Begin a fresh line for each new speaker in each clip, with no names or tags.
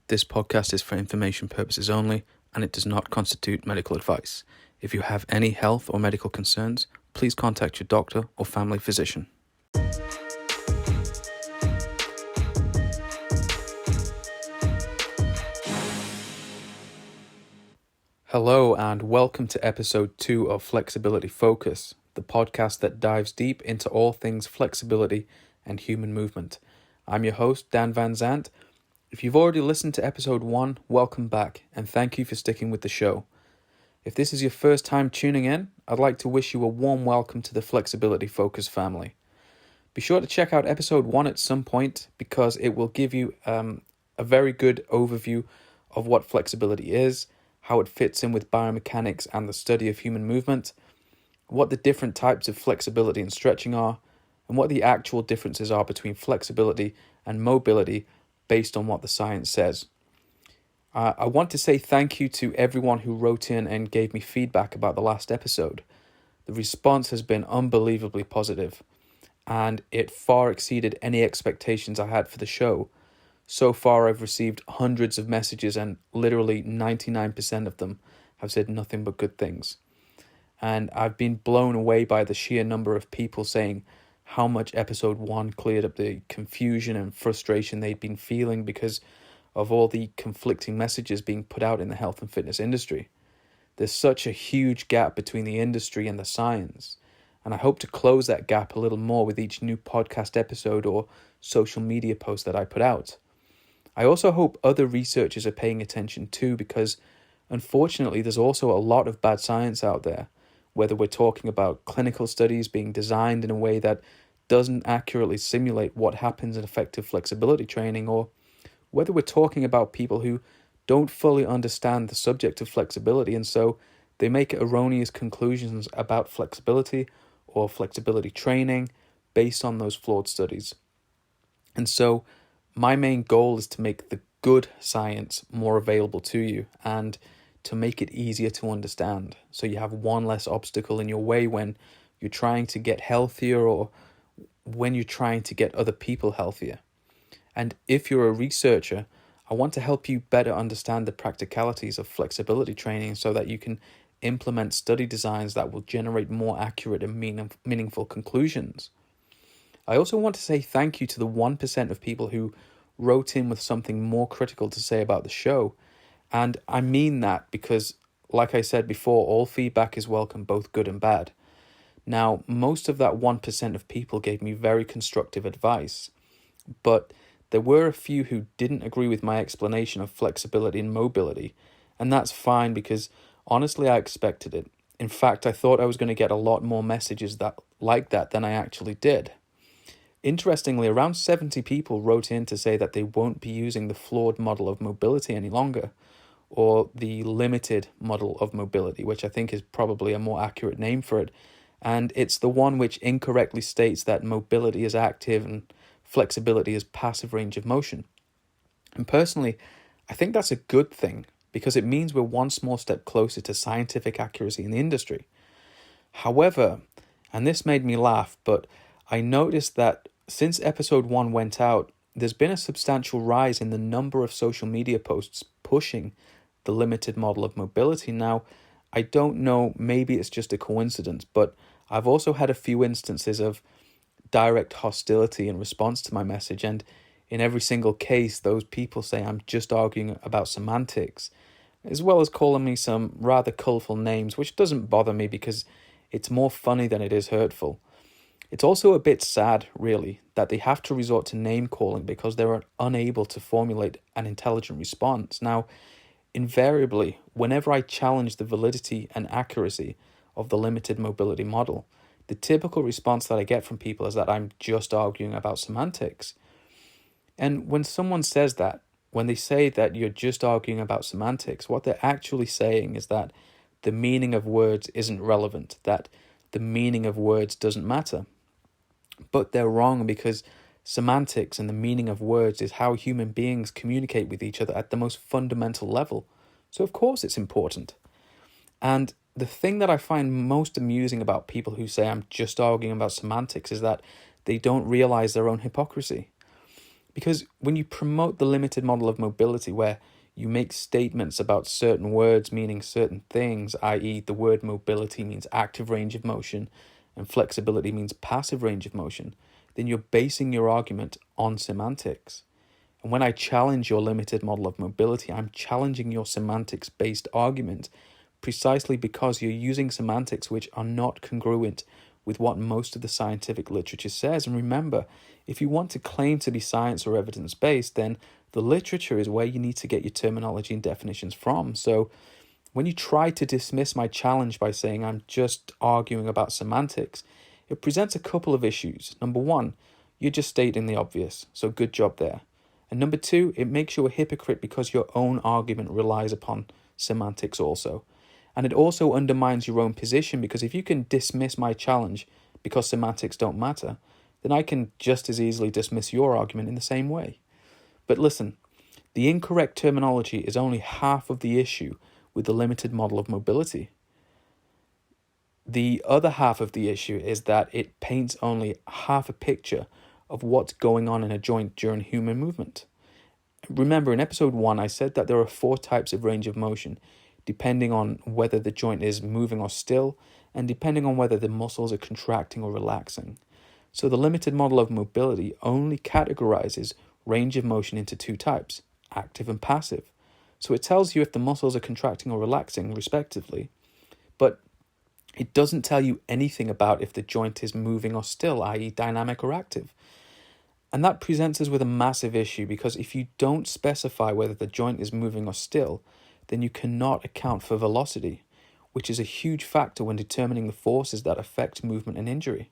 This podcast is for information purposes only, and it does not constitute medical advice. If you have any health or medical concerns, please contact your doctor or family physician. Hello and welcome to episode 2 of Flexibility Focus, the podcast that dives deep into all things flexibility and human movement. I'm your host, Dan Van Zandt. If you've already listened to episode 1, welcome back and thank you for sticking with the show. If this is your first time tuning in, I'd like to wish you a warm welcome to the Flexibility Focus family. Be sure to check out episode 1 at some point because it will give you a very good overview of what flexibility is, how it fits in with biomechanics and the study of human movement, what the different types of flexibility and stretching are, and what the actual differences are between flexibility and mobility based on what the science says. I want to say thank you to everyone who wrote in and gave me feedback about the last episode. The response has been unbelievably positive, and it far exceeded any expectations I had for the show. So far, I've received hundreds of messages, and literally 99% of them have said nothing but good things. And I've been blown away by the sheer number of people saying how much episode 1 cleared up the confusion and frustration they'd been feeling because of all the conflicting messages being put out in the health and fitness industry. There's such a huge gap between the industry and the science, and I hope to close that gap a little more with each new podcast episode or social media post that I put out. I also hope other researchers are paying attention too, because unfortunately there's also a lot of bad science out there, whether we're talking about clinical studies being designed in a way that doesn't accurately simulate what happens in effective flexibility training, or whether we're talking about people who don't fully understand the subject of flexibility and so they make erroneous conclusions about flexibility or flexibility training based on those flawed studies. And so my main goal is to make the good science more available to you and to make it easier to understand, so you have one less obstacle in your way when you're trying to get healthier or when you're trying to get other people healthier. And if you're a researcher, I want to help you better understand the practicalities of flexibility training so that you can implement study designs that will generate more accurate and meaningful conclusions. I also want to say thank you to the 1% of people who wrote in with something more critical to say about the show. And I mean that because, like I said before, all feedback is welcome, both good and bad. Now, most of that 1% of people gave me very constructive advice, but there were a few who didn't agree with my explanation of flexibility and mobility, and that's fine because honestly I expected it. In fact, I thought I was going to get a lot more messages like that than I actually did. Interestingly, around 70 people wrote in to say that they won't be using the flawed model of mobility any longer, or the limited model of mobility, which I think is probably a more accurate name for it. And it's the one which incorrectly states that mobility is active and flexibility is passive range of motion. And personally, I think that's a good thing because it means we're one small step closer to scientific accuracy in the industry. However, and this made me laugh, but I noticed that since episode 1 went out, there's been a substantial rise in the number of social media posts pushing the limited model of mobility. Now, I don't know, maybe it's just a coincidence, but I've also had a few instances of direct hostility in response to my message, and in every single case, those people say I'm just arguing about semantics, as well as calling me some rather colourful names, which doesn't bother me because it's more funny than it is hurtful. It's also a bit sad, really, that they have to resort to name-calling because they're unable to formulate an intelligent response. Now, invariably, whenever I challenge the validity and accuracy of the limited mobility model, the typical response that I get from people is that I'm just arguing about semantics. And when someone says that, when they say that you're just arguing about semantics, what they're actually saying is that the meaning of words isn't relevant, that the meaning of words doesn't matter. But they're wrong because semantics and the meaning of words is how human beings communicate with each other at the most fundamental level. So of course it's important. And the thing that I find most amusing about people who say I'm just arguing about semantics is that they don't realize their own hypocrisy. Because when you promote the limited model of mobility, where you make statements about certain words meaning certain things, i.e., the word mobility means active range of motion and flexibility means passive range of motion, then you're basing your argument on semantics. And when I challenge your limited model of mobility, I'm challenging your semantics-based argument precisely because you're using semantics which are not congruent with what most of the scientific literature says. And remember, if you want to claim to be science or evidence-based, then the literature is where you need to get your terminology and definitions from. So when you try to dismiss my challenge by saying I'm just arguing about semantics, it presents a couple of issues. Number one, you're just stating the obvious, so good job there. And number two, it makes you a hypocrite because your own argument relies upon semantics also. And it also undermines your own position, because if you can dismiss my challenge because semantics don't matter, then I can just as easily dismiss your argument in the same way. But listen, the incorrect terminology is only half of the issue with the limited model of mobility. The other half of the issue is that it paints only half a picture of what's going on in a joint during human movement. Remember, in episode 1, I said that there are 4 types of range of motion, depending on whether the joint is moving or still, and depending on whether the muscles are contracting or relaxing. So the limited model of mobility only categorizes range of motion into 2 types, active and passive. So it tells you if the muscles are contracting or relaxing, respectively, but it doesn't tell you anything about if the joint is moving or still, i.e. dynamic or active. And that presents us with a massive issue, because if you don't specify whether the joint is moving or still, then you cannot account for velocity, which is a huge factor when determining the forces that affect movement and injury.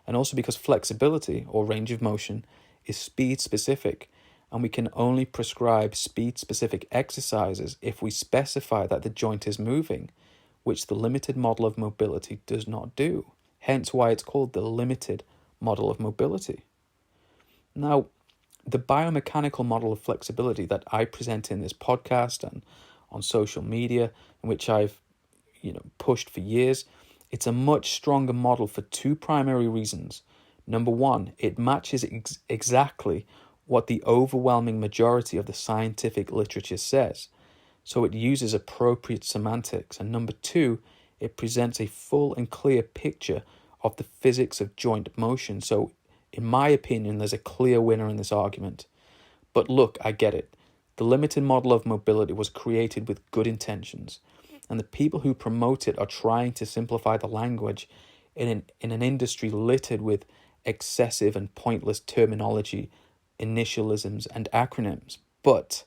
And also because flexibility, or range of motion, is speed-specific, and we can only prescribe speed-specific exercises if we specify that the joint is moving, which the limited model of mobility does not do. Hence why it's called the limited model of mobility. Now, the biomechanical model of flexibility that I present in this podcast and on social media, in which I've pushed for years, it's a much stronger model for 2 primary reasons. Number one, it matches exactly what the overwhelming majority of the scientific literature says. So it uses appropriate semantics. And number two, it presents a full and clear picture of the physics of joint motion. So in my opinion, there's a clear winner in this argument. But look, I get it. The limited model of mobility was created with good intentions, and the people who promote it are trying to simplify the language in an industry littered with excessive and pointless terminology, initialisms, and acronyms. But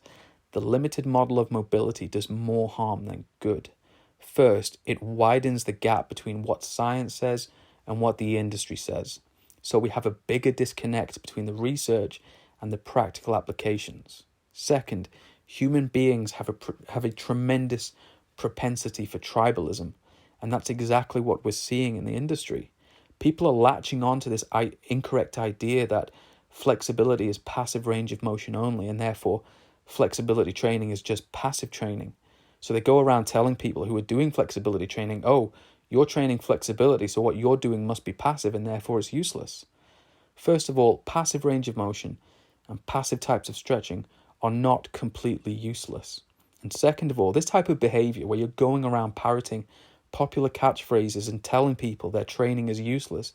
the limited model of mobility does more harm than good. First, it widens the gap between what science says and what the industry says. So we have a bigger disconnect between the research and the practical applications. Second, human beings have a tremendous propensity for tribalism, and that's exactly what we're seeing in the industry. People are latching on to this incorrect idea that flexibility is passive range of motion only, and therefore flexibility training is just passive training. So they go around telling people who are doing flexibility training, oh, you're training flexibility, so what you're doing must be passive and therefore it's useless. First of all, passive range of motion and passive types of stretching are not completely useless. And second of all, this type of behavior where you're going around parroting popular catchphrases and telling people their training is useless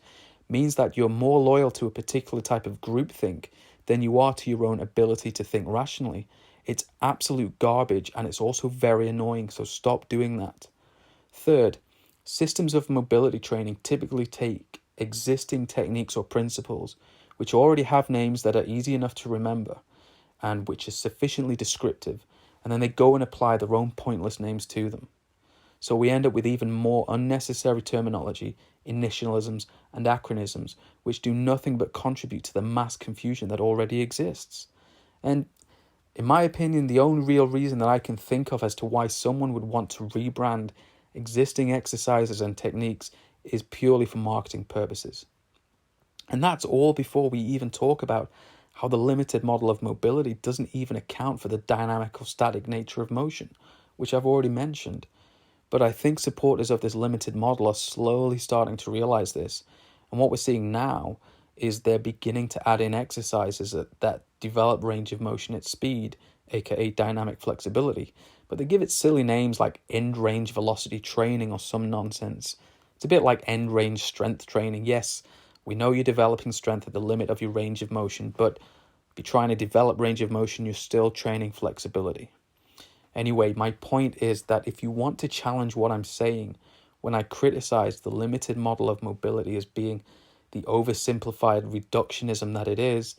means that you're more loyal to a particular type of groupthink than you are to your own ability to think rationally. It's absolute garbage, and it's also very annoying, so stop doing that. Third, systems of mobility training typically take existing techniques or principles which already have names that are easy enough to remember and which are sufficiently descriptive, and then they go and apply their own pointless names to them. So we end up with even more unnecessary terminology, initialisms, and acronyms, which do nothing but contribute to the mass confusion that already exists. And in my opinion, the only real reason that I can think of as to why someone would want to rebrand existing exercises and techniques is purely for marketing purposes. And that's all before we even talk about how the limited model of mobility doesn't even account for the dynamic or static nature of motion, which I've already mentioned. But I think supporters of this limited model are slowly starting to realize this. And what we're seeing now is they're beginning to add in exercises that develop range of motion at speed, aka dynamic flexibility, but they give it silly names like end range velocity training or some nonsense. It's a bit like end range strength training. Yes, we know you're developing strength at the limit of your range of motion, but if you're trying to develop range of motion, you're still training flexibility. Anyway, my point is that if you want to challenge what I'm saying when I criticize the limited model of mobility as being the oversimplified reductionism that it is,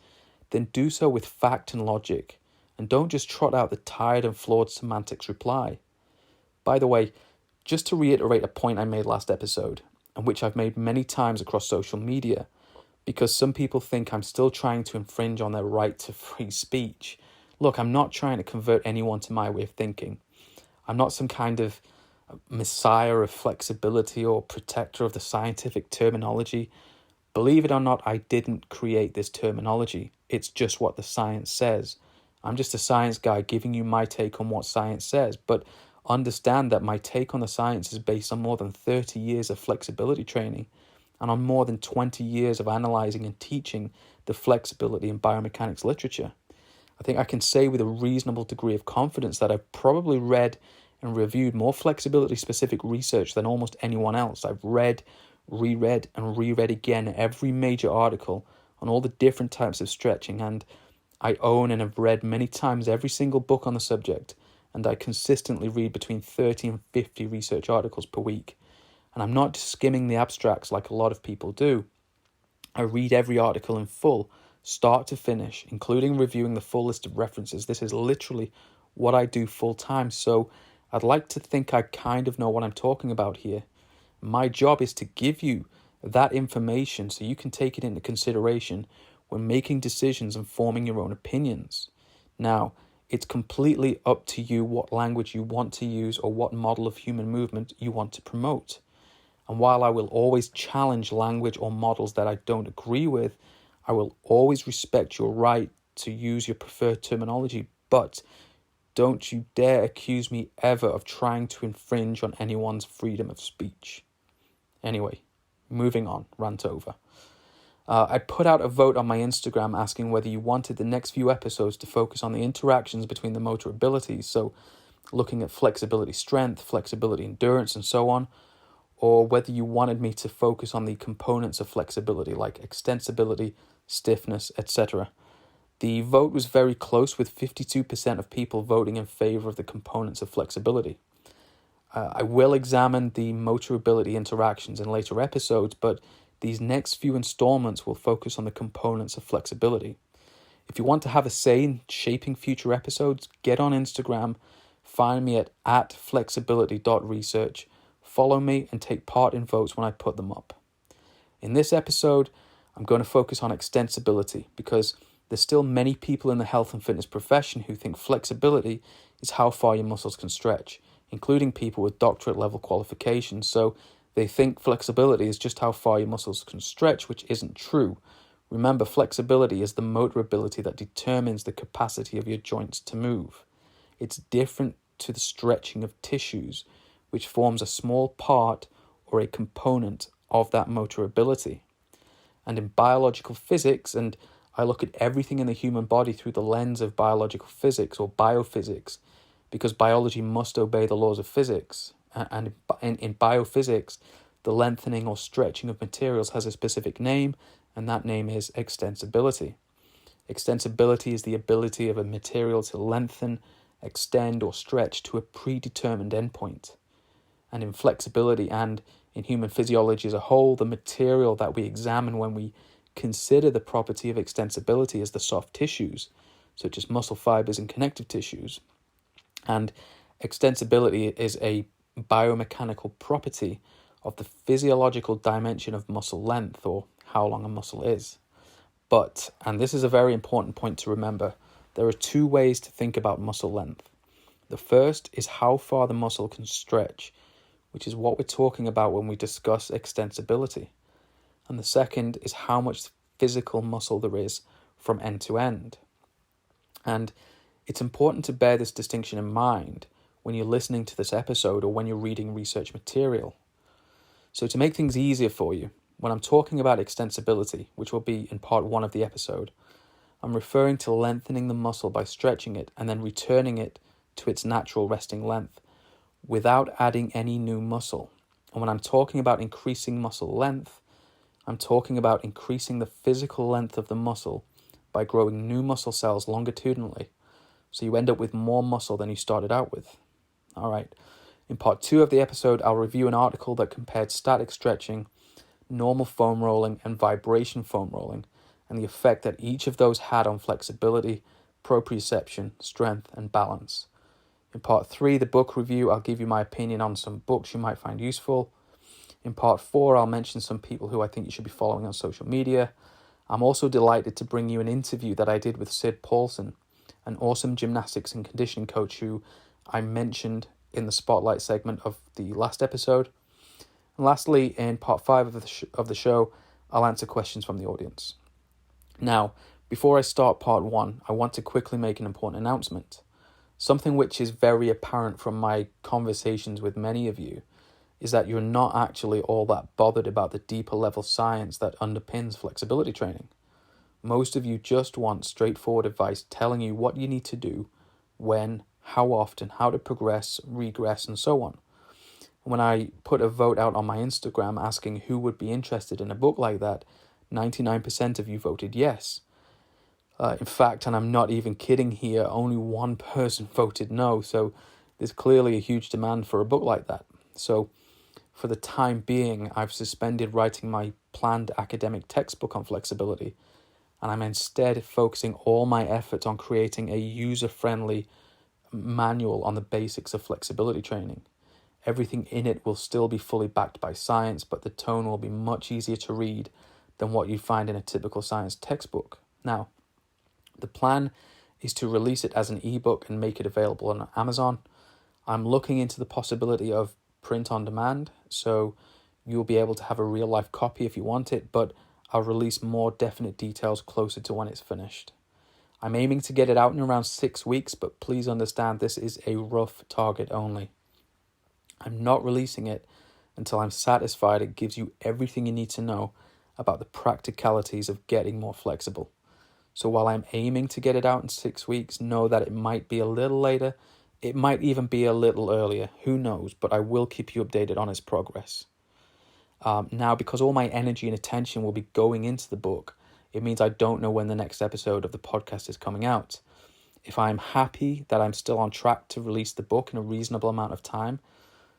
then do so with fact and logic, and don't just trot out the tired and flawed semantics reply. By the way, just to reiterate a point I made last episode, and which I've made many times across social media, because some people think I'm still trying to infringe on their right to free speech. Look, I'm not trying to convert anyone to my way of thinking. I'm not some kind of messiah of flexibility or protector of the scientific terminology. Believe it or not, I didn't create this terminology. It's just what the science says. I'm just a science guy giving you my take on what science says, but understand that my take on the science is based on more than 30 years of flexibility training and on more than 20 years of analyzing and teaching the flexibility and biomechanics literature. I think I can say with a reasonable degree of confidence that I've probably read and reviewed more flexibility-specific research than almost anyone else. I've read, reread, and reread again every major article on all the different types of stretching, and I own and have read many times every single book on the subject, and I consistently read between 30 and 50 research articles per week. And I'm not just skimming the abstracts like a lot of people do. I read every article in full, start to finish, including reviewing the full list of references. This is literally what I do full time, so I'd like to think I kind of know what I'm talking about here. My job is to give you that information so you can take it into consideration when making decisions and forming your own opinions. Now, it's completely up to you what language you want to use or what model of human movement you want to promote. And while I will always challenge language or models that I don't agree with, I will always respect your right to use your preferred terminology, but don't you dare accuse me ever of trying to infringe on anyone's freedom of speech. Anyway, moving on, rant over. I put out a vote on my Instagram asking whether you wanted the next few episodes to focus on the interactions between the motor abilities, so looking at flexibility strength, flexibility endurance, and so on, or whether you wanted me to focus on the components of flexibility like extensibility, stiffness, etc. The vote was very close, with 52% of people voting in favor of the components of flexibility. I will examine the motor ability interactions in later episodes, but these next few installments will focus on the components of flexibility. If you want to have a say in shaping future episodes, get on Instagram, find me at @flexibility.research, follow me and take part in votes when I put them up. In this episode, I'm going to focus on extensibility because there's still many people in the health and fitness profession who think flexibility is how far your muscles can stretch, including people with doctorate level qualifications. So they think flexibility is just how far your muscles can stretch, which isn't true. Remember, flexibility is the motor ability that determines the capacity of your joints to move. It's different to the stretching of tissues, which forms a small part or a component of that motor ability. And in biological physics, and I look at everything in the human body through the lens of biological physics or biophysics, because biology must obey the laws of physics. And in biophysics, the lengthening or stretching of materials has a specific name, and that name is extensibility. Extensibility is the ability of a material to lengthen, extend, or stretch to a predetermined endpoint. And in flexibility and in human physiology as a whole, the material that we examine when we consider the property of extensibility is the soft tissues, such as muscle fibers and connective tissues. And extensibility is a biomechanical property of the physiological dimension of muscle length, or how long a muscle is. But, and this is a very important point to remember, there are two ways to think about muscle length. The first is how far the muscle can stretch, which is what we're talking about when we discuss extensibility. And the second is how much physical muscle there is from end to end. And it's important to bear this distinction in mind when you're listening to this episode or when you're reading research material. So to make things easier for you, when I'm talking about extensibility, which will be in part 1 of the episode, I'm referring to lengthening the muscle by stretching it and then returning it to its natural resting length without adding any new muscle. And when I'm talking about increasing muscle length, I'm talking about increasing the physical length of the muscle by growing new muscle cells longitudinally, so you end up with more muscle than you started out with. All right. In part 2 of the episode, I'll review an article that compared static stretching, normal foam rolling, and vibration foam rolling, and the effect that each of those had on flexibility, proprioception, strength, and balance. In part 3, the book review, I'll give you my opinion on some books you might find useful. In part 4, I'll mention some people who I think you should be following on social media. I'm also delighted to bring you an interview that I did with Sid Paulson, an awesome gymnastics and conditioning coach who I mentioned in the Spotlight segment of the last episode. And lastly, in part 5 of the show, I'll answer questions from the audience. Now, before I start part 1, I want to quickly make an important announcement. Something which is very apparent from my conversations with many of you is that you're not actually all that bothered about the deeper level science that underpins flexibility training. Most of you just want straightforward advice telling you what you need to do, when, how often, how to progress, regress, and so on. When I put a vote out on my Instagram asking who would be interested in a book like that, 99% of you voted yes. In fact, and I'm not even kidding here, only one person voted no, so there's clearly a huge demand for a book like that. So, for the time being, I've suspended writing my planned academic textbook on flexibility, and I'm instead focusing all my efforts on creating a user-friendly manual on the basics of flexibility training. Everything in it will still be fully backed by science, but the tone will be much easier to read than what you'd find in a typical science textbook. Now, the plan is to release it as an ebook and make it available on Amazon. I'm looking into the possibility of print on demand, so you'll be able to have a real life copy if you want it, but I'll release more definite details closer to when it's finished. I'm aiming to get it out in around 6 weeks, but please understand this is a rough target only. I'm not releasing it until I'm satisfied it gives you everything you need to know about the practicalities of getting more flexible. So while I'm aiming to get it out in 6 weeks, know that it might be a little later, it might even be a little earlier, who knows, but I will keep you updated on its progress. Now, because all my energy and attention will be going into the book, it means I don't know when the next episode of the podcast is coming out. If I'm happy that I'm still on track to release the book in a reasonable amount of time,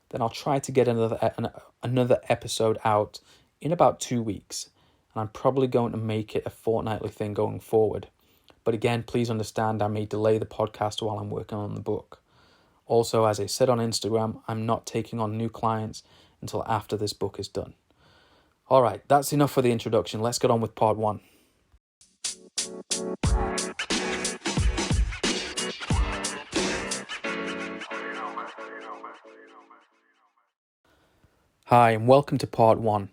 then I'll try to get another episode out in about 2 weeks. And I'm probably going to make it a fortnightly thing going forward. But again, please understand I may delay the podcast while I'm working on the book. Also, as I said on Instagram, I'm not taking on new clients until after this book is done. All right, that's enough for the introduction. Let's get on with part 1. Hi, and welcome to part 1.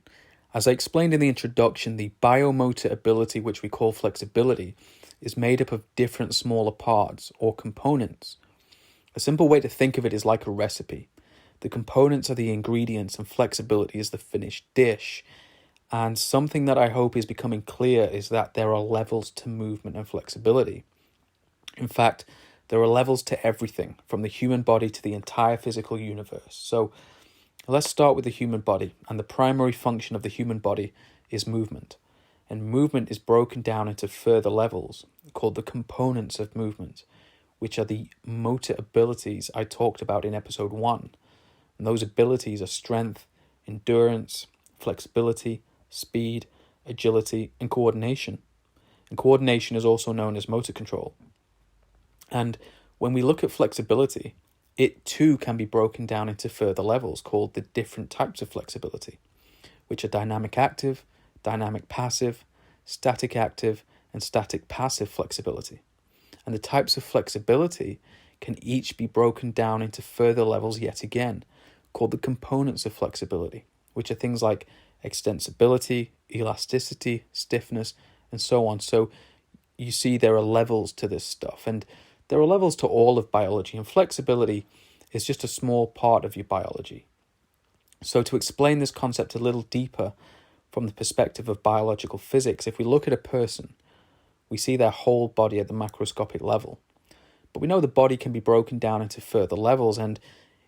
As I explained in the introduction, the biomotor ability, which we call flexibility, is made up of different smaller parts or components. A simple way to think of it is like a recipe. The components are the ingredients and flexibility is the finished dish. And something that I hope is becoming clear is that there are levels to movement and flexibility. In fact, there are levels to everything, from the human body to the entire physical universe. So let's start with the human body, and the primary function of the human body is movement. And movement is broken down into further levels, called the components of movement, which are the motor abilities I talked about in episode 1. And those abilities are strength, endurance, flexibility, speed, agility, and coordination. And coordination is also known as motor control. And when we look at flexibility, it too can be broken down into further levels called the different types of flexibility, which are dynamic active, dynamic passive, static active, and static passive flexibility. And the types of flexibility can each be broken down into further levels yet again, called the components of flexibility, which are things like extensibility, elasticity, stiffness, and so on. So you see there are levels to this stuff, and there are levels to all of biology, and flexibility is just a small part of your biology. So to explain this concept a little deeper from the perspective of biological physics, if we look at a person, We see their whole body at the macroscopic level. But we know the body can be broken down into further levels, and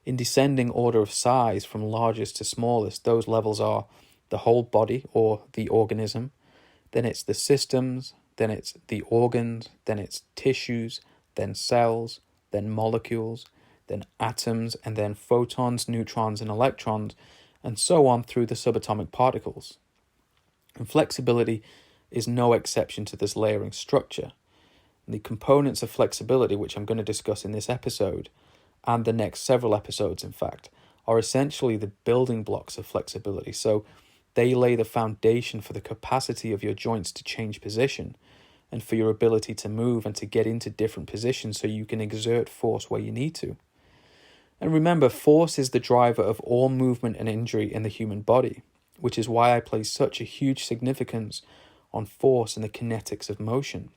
in descending order of size from largest to smallest, those levels are the whole body or the organism, then it's the systems, then it's the organs, then it's tissues, then cells, then molecules, then atoms, and then photons, neutrons, and electrons, and so on through the subatomic particles. And flexibility is no exception to this layering structure. The components of flexibility, which I'm going to discuss in this episode, and the next several episodes, in fact, are essentially the building blocks of flexibility. So they lay the foundation for the capacity of your joints to change position and for your ability to move and to get into different positions so you can exert force where you need to. And remember, force is the driver of all movement and injury in the human body, which is why I place such a huge significance on force and the kinetics of motion.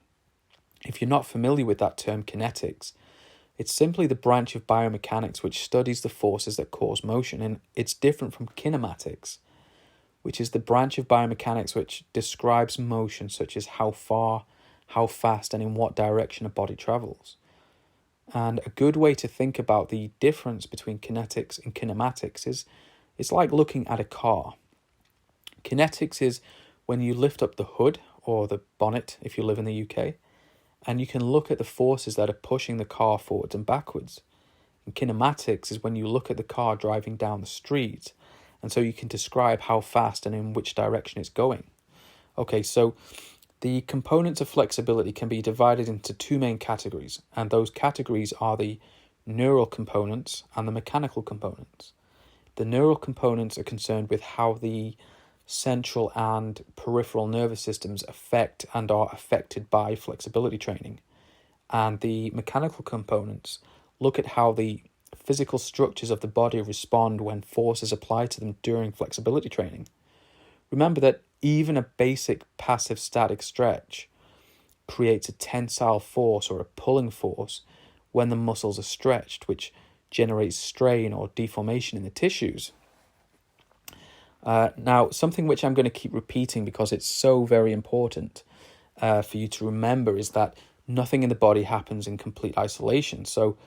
If you're not familiar with that term kinetics, it's simply the branch of biomechanics which studies the forces that cause motion, and it's different from kinematics, which is the branch of biomechanics which describes motion, such as how far, how fast, and in what direction a body travels. And a good way to think about the difference between kinetics and kinematics is it's like looking at a car. Kinetics is when you lift up the hood or the bonnet, if you live in the UK, and you can look at the forces that are pushing the car forwards and backwards. And kinematics is when you look at the car driving down the street, and so you can describe how fast and in which direction it's going. Okay, so the components of flexibility can be divided into two main categories, and those categories are the neural components and the mechanical components. The neural components are concerned with how the central and peripheral nervous systems affect and are affected by flexibility training. And the mechanical components look at how the physical structures of the body respond when force is applied to them during flexibility training. Remember that even a basic passive static stretch creates a tensile force or a pulling force when the muscles are stretched, which generates strain or deformation in the tissues. Now, something which I'm going to keep repeating because it's so very important for you to remember is that nothing in the body happens in complete isolation. So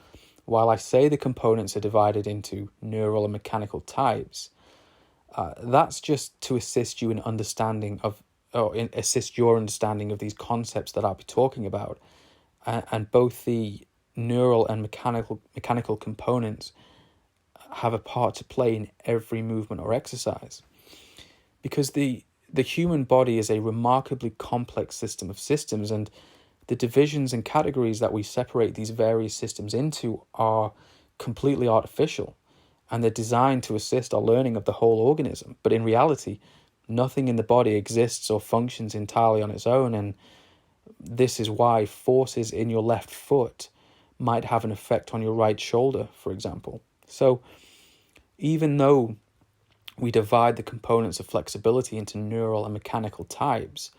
while I say the components are divided into neural and mechanical types, that's just to assist you in understanding of, assist your understanding of these concepts that I'll be talking about. And both the neural and mechanical components have a part to play in every movement or exercise. Because the human body is a remarkably complex system of systems, and the divisions and categories that we separate these various systems into are completely artificial, and they're designed to assist our learning of the whole organism. But in reality, nothing in the body exists or functions entirely on its own, and this is why forces in your left foot might have an effect on your right shoulder, for example. So even though we divide the components of flexibility into neural and mechanical types,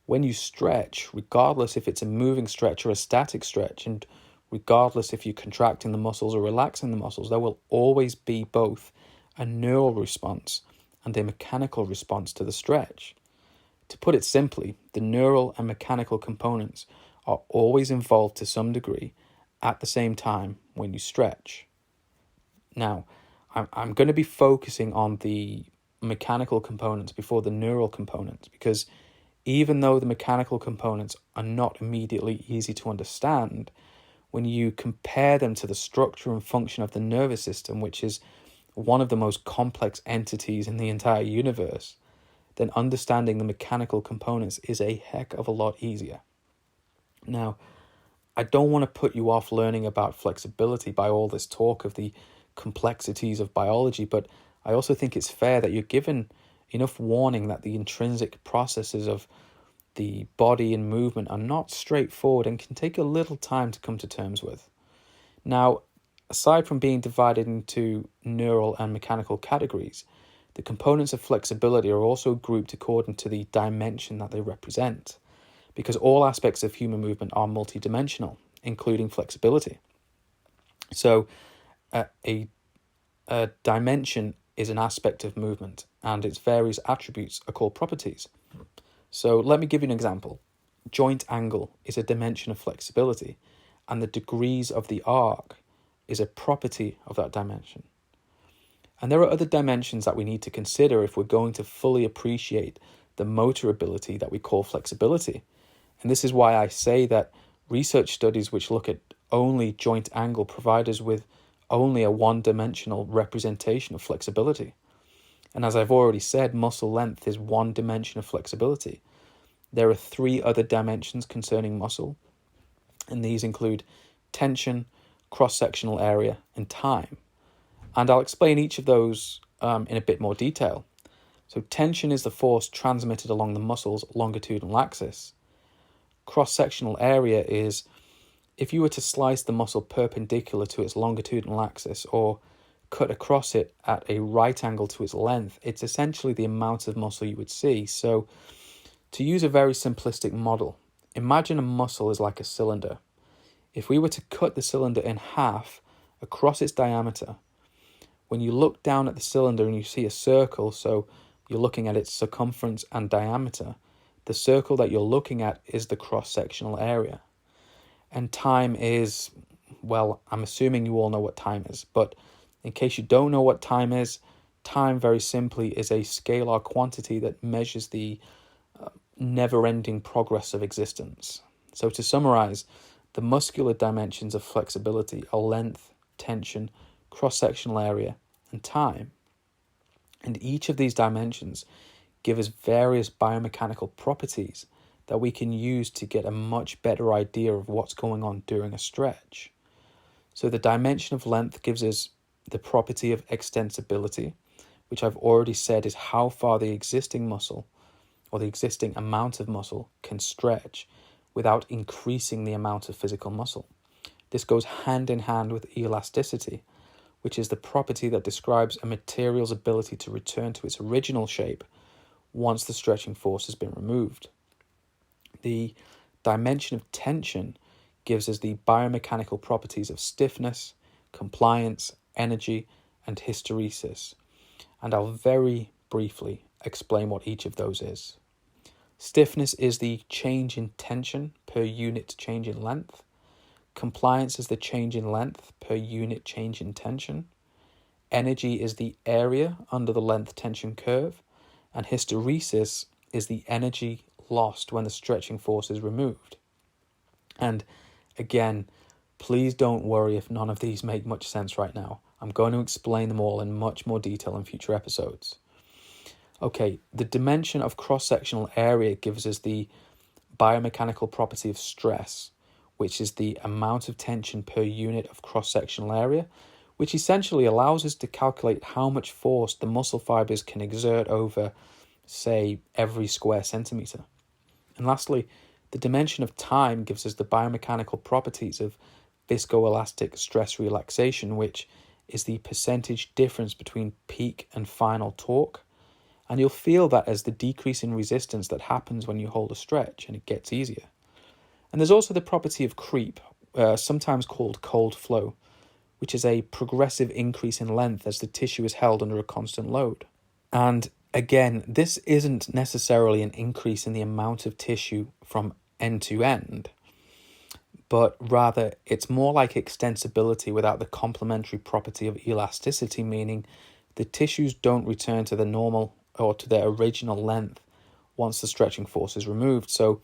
when you stretch, regardless if it's a moving stretch or a static stretch, and regardless if you're contracting the muscles or relaxing the muscles, there will always be both a neural response and a mechanical response to the stretch. To put it simply, the neural and mechanical components are always involved to some degree at the same time when you stretch. Now, I'm going to be focusing on the mechanical components before the neural components, because even though the mechanical components are not immediately easy to understand, when you compare them to the structure and function of the nervous system, which is one of the most complex entities in the entire universe, then understanding the mechanical components is a heck of a lot easier. Now, I don't want to put you off learning about flexibility by all this talk of the complexities of biology, but I also think it's fair that you're given enough warning that the intrinsic processes of the body and movement are not straightforward and can take a little time to come to terms with. Now, aside from being divided into neural and mechanical categories, the components of flexibility are also grouped according to the dimension that they represent, because all aspects of human movement are multidimensional, including flexibility. So a dimension is an aspect of movement, and its various attributes are called properties. So let me give you an example. joint angle is a dimension of flexibility, and the degrees of the arc is a property of that dimension. And there are other dimensions that we need to consider if we're going to fully appreciate the motor ability that we call flexibility. And this is why I say that research studies which look at only joint angle provide us with only a one-dimensional representation of flexibility. And as I've already said, muscle length is one dimension of flexibility. There are 3 other dimensions concerning muscle, and these include tension, cross-sectional area, and time. And I'll explain each of those in a bit more detail. So tension is the force transmitted along the muscle's longitudinal axis. Cross-sectional area is if you were to slice the muscle perpendicular to its longitudinal axis or cut across it at a right angle to its length, it's essentially the amount of muscle you would see. So to use a very simplistic model, imagine a muscle is like a cylinder. If we were to cut the cylinder in half across its diameter, when you look down at the cylinder and you see a circle, so you're looking at its circumference and diameter, the circle that you're looking at is the cross-sectional area. And time is, well, I'm assuming you all know what time is, but in case you don't know what time is, time very simply is a scalar quantity that measures the never-ending progress of existence. So to summarize, the muscular dimensions of flexibility are length, tension, cross-sectional area, and time. And each of these dimensions give us various biomechanical properties that we can use to get a much better idea of what's going on during a stretch. So the dimension of length gives us the property of extensibility, which I've already said is how far the existing muscle or the existing amount of muscle can stretch without increasing the amount of physical muscle. This goes hand in hand with elasticity, which is the property that describes a material's ability to return to its original shape once the stretching force has been removed. The dimension of tension gives us the biomechanical properties of stiffness, compliance, energy, and hysteresis. And I'll very briefly explain what each of those is. Stiffness is the change in tension per unit change in length. Compliance is the change in length per unit change in tension. Energy is the area under the length tension curve. And hysteresis is the energy lost when the stretching force is removed. And again, please don't worry if none of these make much sense right now. I'm going to explain them all in much more detail in future episodes. Okay, the dimension of cross-sectional area gives us the biomechanical property of stress, which is the amount of tension per unit of cross-sectional area, which essentially allows us to calculate how much force the muscle fibers can exert over, say, every square centimeter. And lastly, the dimension of time gives us the biomechanical properties of viscoelastic stress relaxation, which is the percentage difference between peak and final torque. And you'll feel that as the decrease in resistance that happens when you hold a stretch and it gets easier. And there's also the property of creep, sometimes called cold flow, which is a progressive increase in length as the tissue is held under a constant load. And again, this isn't necessarily an increase in the amount of tissue from end to end, but rather it's more like extensibility without the complementary property of elasticity, meaning the tissues don't return to the normal or to their original length once the stretching force is removed. So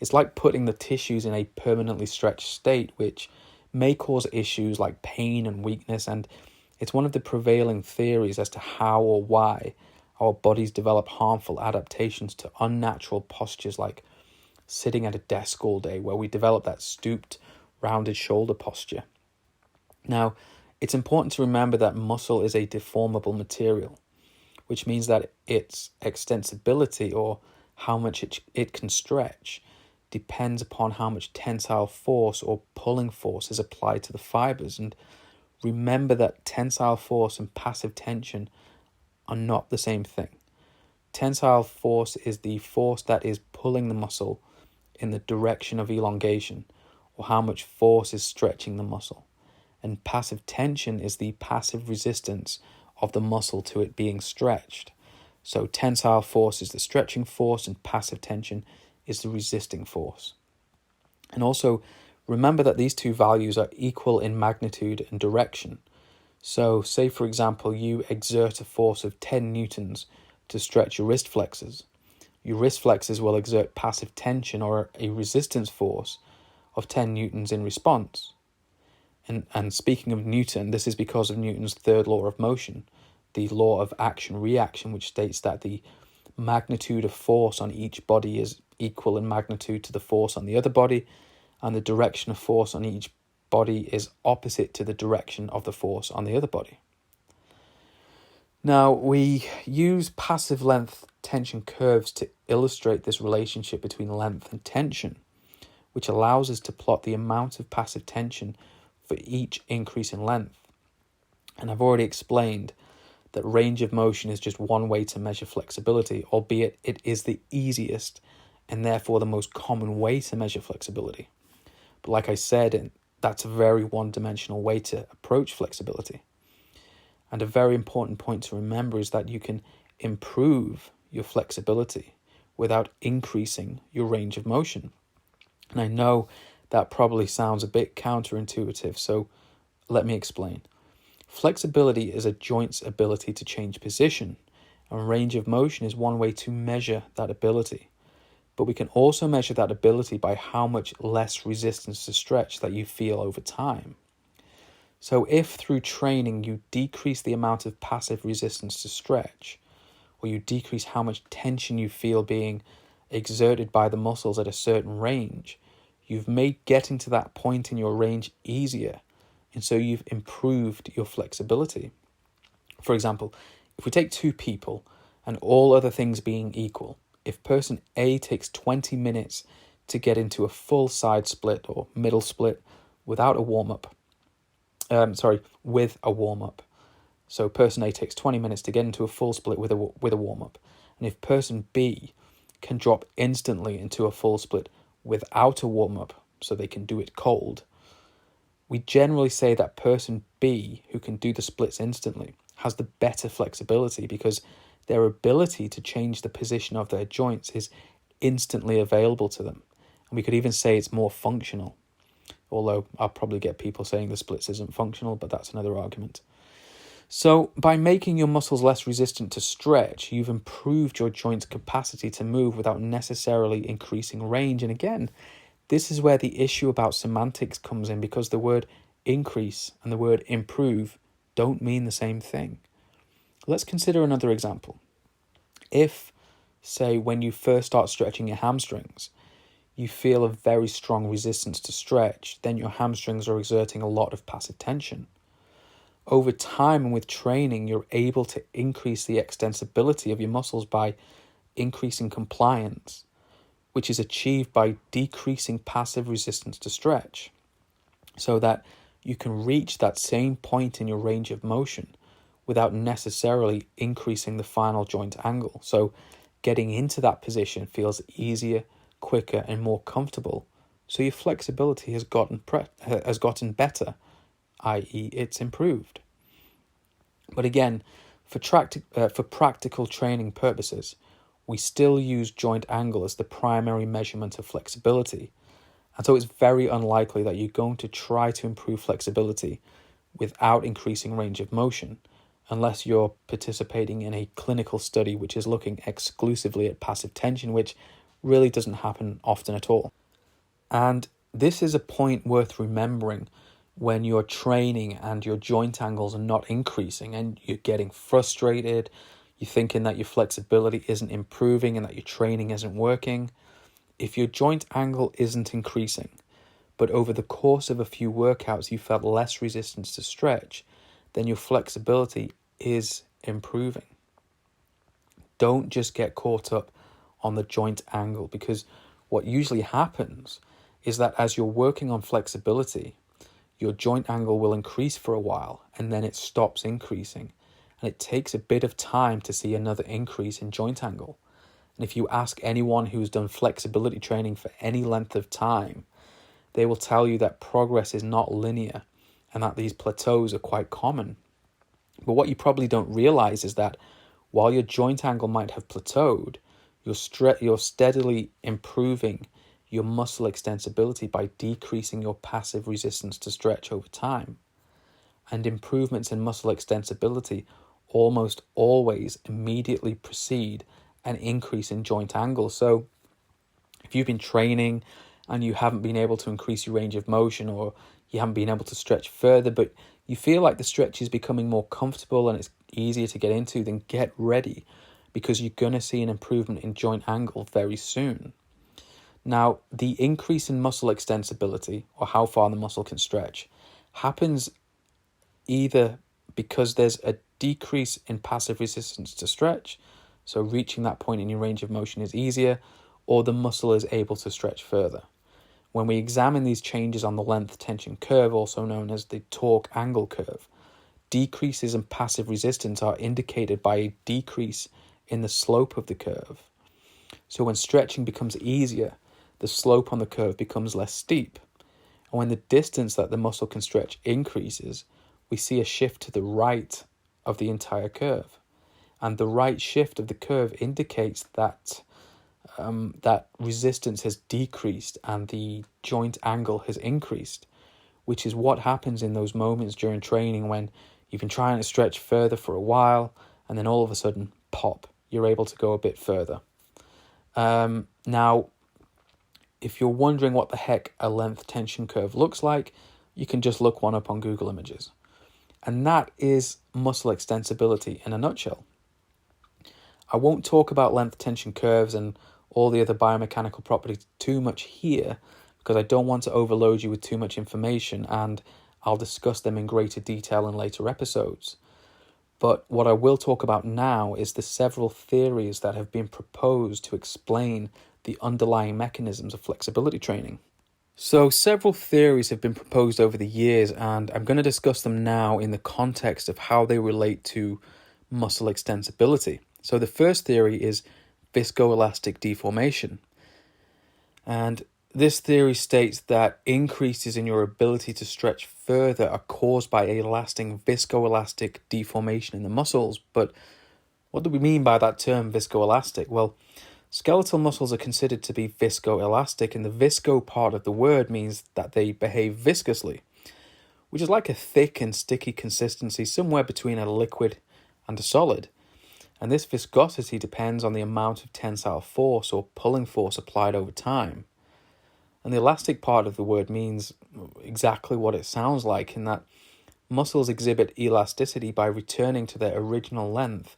it's like putting the tissues in a permanently stretched state, which may cause issues like pain and weakness, and it's one of the prevailing theories as to how or why our bodies develop harmful adaptations to unnatural postures like sitting at a desk all day, where we develop that stooped, rounded shoulder posture. Now, it's important to remember that muscle is a deformable material, which means that its extensibility, or how much it can stretch, depends upon how much tensile force or pulling force is applied to the fibers. And remember that tensile force and passive tension are not the same thing. Tensile force is the force that is pulling the muscle in the direction of elongation, or how much force is stretching the muscle. And passive tension is the passive resistance of the muscle to it being stretched. So tensile force is the stretching force and passive tension is the resisting force. And also, remember that these two values are equal in magnitude and direction. So, say for example, you exert a force of 10 newtons to stretch your wrist flexors. Your wrist flexors will exert passive tension or a resistance force of 10 newtons in response. And speaking of Newton, this is because of Newton's third law of motion, the law of action-reaction, which states that the magnitude of force on each body is equal in magnitude to the force on the other body, and the direction of force on each body is opposite to the direction of the force on the other body. Now, we use passive length tension curves to illustrate this relationship between length and tension, which allows us to plot the amount of passive tension for each increase in length. And I've already explained that range of motion is just one way to measure flexibility, albeit it is the easiest and therefore the most common way to measure flexibility. But like I said, that's a very one-dimensional way to approach flexibility. And a very important point to remember is that you can improve your flexibility without increasing your range of motion. And I know that probably sounds a bit counterintuitive, so let me explain. Flexibility is a joint's ability to change position, and range of motion is one way to measure that ability. But we can also measure that ability by how much less resistance to stretch that you feel over time. So if through training you decrease the amount of passive resistance to stretch, or you decrease how much tension you feel being exerted by the muscles at a certain range, you've made getting to that point in your range easier, and so you've improved your flexibility. For example, if we take two people and all other things being equal, if person A takes 20 minutes to get into a full side split or middle split without a warm-up, with a warm-up. So person A takes 20 minutes to get into a full split with a warm-up. And if person B can drop instantly into a full split without a warm-up, so they can do it cold, we generally say that person B, who can do the splits instantly, has the better flexibility because their ability to change the position of their joints is instantly available to them. And we could even say it's more functional. Although I'll probably get people saying the splits isn't functional, but that's another argument. So by making your muscles less resistant to stretch, you've improved your joint's capacity to move without necessarily increasing range. And again, this is where the issue about semantics comes in, because the word increase and the word improve don't mean the same thing. Let's consider another example. If, say, when you first start stretching your hamstrings, you feel a very strong resistance to stretch, then your hamstrings are exerting a lot of passive tension. Over time and with training, you're able to increase the extensibility of your muscles by increasing compliance, which is achieved by decreasing passive resistance to stretch, so that you can reach that same point in your range of motion without necessarily increasing the final joint angle. So getting into that position feels easier, quicker, and more comfortable. So your flexibility has gotten better, i.e. it's improved. But again, for practical training purposes, we still use joint angle as the primary measurement of flexibility. And so it's very unlikely that you're going to try to improve flexibility without increasing range of motion, unless you're participating in a clinical study which is looking exclusively at passive tension, which really doesn't happen often at all. And this is a point worth remembering when you're training and your joint angles are not increasing and you're getting frustrated, you're thinking that your flexibility isn't improving and that your training isn't working. If your joint angle isn't increasing, but over the course of a few workouts you felt less resistance to stretch, then your flexibility is improving. Don't just get caught up on the joint angle, because what usually happens is that as you're working on flexibility, your joint angle will increase for a while and then it stops increasing. And it takes a bit of time to see another increase in joint angle. And if you ask anyone who's done flexibility training for any length of time, they will tell you that progress is not linear and that these plateaus are quite common. But what you probably don't realize is that while your joint angle might have plateaued, You're steadily improving your muscle extensibility by decreasing your passive resistance to stretch over time. And improvements in muscle extensibility almost always immediately precede an increase in joint angle. So if you've been training and you haven't been able to increase your range of motion, or you haven't been able to stretch further, but you feel like the stretch is becoming more comfortable and it's easier to get into, then get ready, because you're going to see an improvement in joint angle very soon. Now, the increase in muscle extensibility, or how far the muscle can stretch, happens either because there's a decrease in passive resistance to stretch, so reaching that point in your range of motion is easier, or the muscle is able to stretch further. When we examine these changes on the length tension curve, also known as the torque angle curve, decreases in passive resistance are indicated by a decrease in the slope of the curve. So when stretching becomes easier, the slope on the curve becomes less steep. And when the distance that the muscle can stretch increases, we see a shift to the right of the entire curve. And the right shift of the curve indicates that that resistance has decreased and the joint angle has increased, which is what happens in those moments during training when you've been trying to stretch further for a while, and then all of a sudden, pop, you're able to go a bit further. Now, if you're wondering what the heck a length tension curve looks like, you can just look one up on Google Images. And that is muscle extensibility in a nutshell. I won't talk about length tension curves and all the other biomechanical properties too much here, because I don't want to overload you with too much information, and I'll discuss them in greater detail in later episodes. But what I will talk about now is the several theories that have been proposed to explain the underlying mechanisms of flexibility training. So several theories have been proposed over the years, and I'm going to discuss them now in the context of how they relate to muscle extensibility. So the first theory is viscoelastic deformation. And this theory states that increases in your ability to stretch further are caused by a lasting viscoelastic deformation in the muscles. But what do we mean by that term, viscoelastic? Well, skeletal muscles are considered to be viscoelastic, and the visco part of the word means that they behave viscously, which is like a thick and sticky consistency somewhere between a liquid and a solid. And this viscosity depends on the amount of tensile force or pulling force applied over time. And the elastic part of the word means exactly what it sounds like, in that muscles exhibit elasticity by returning to their original length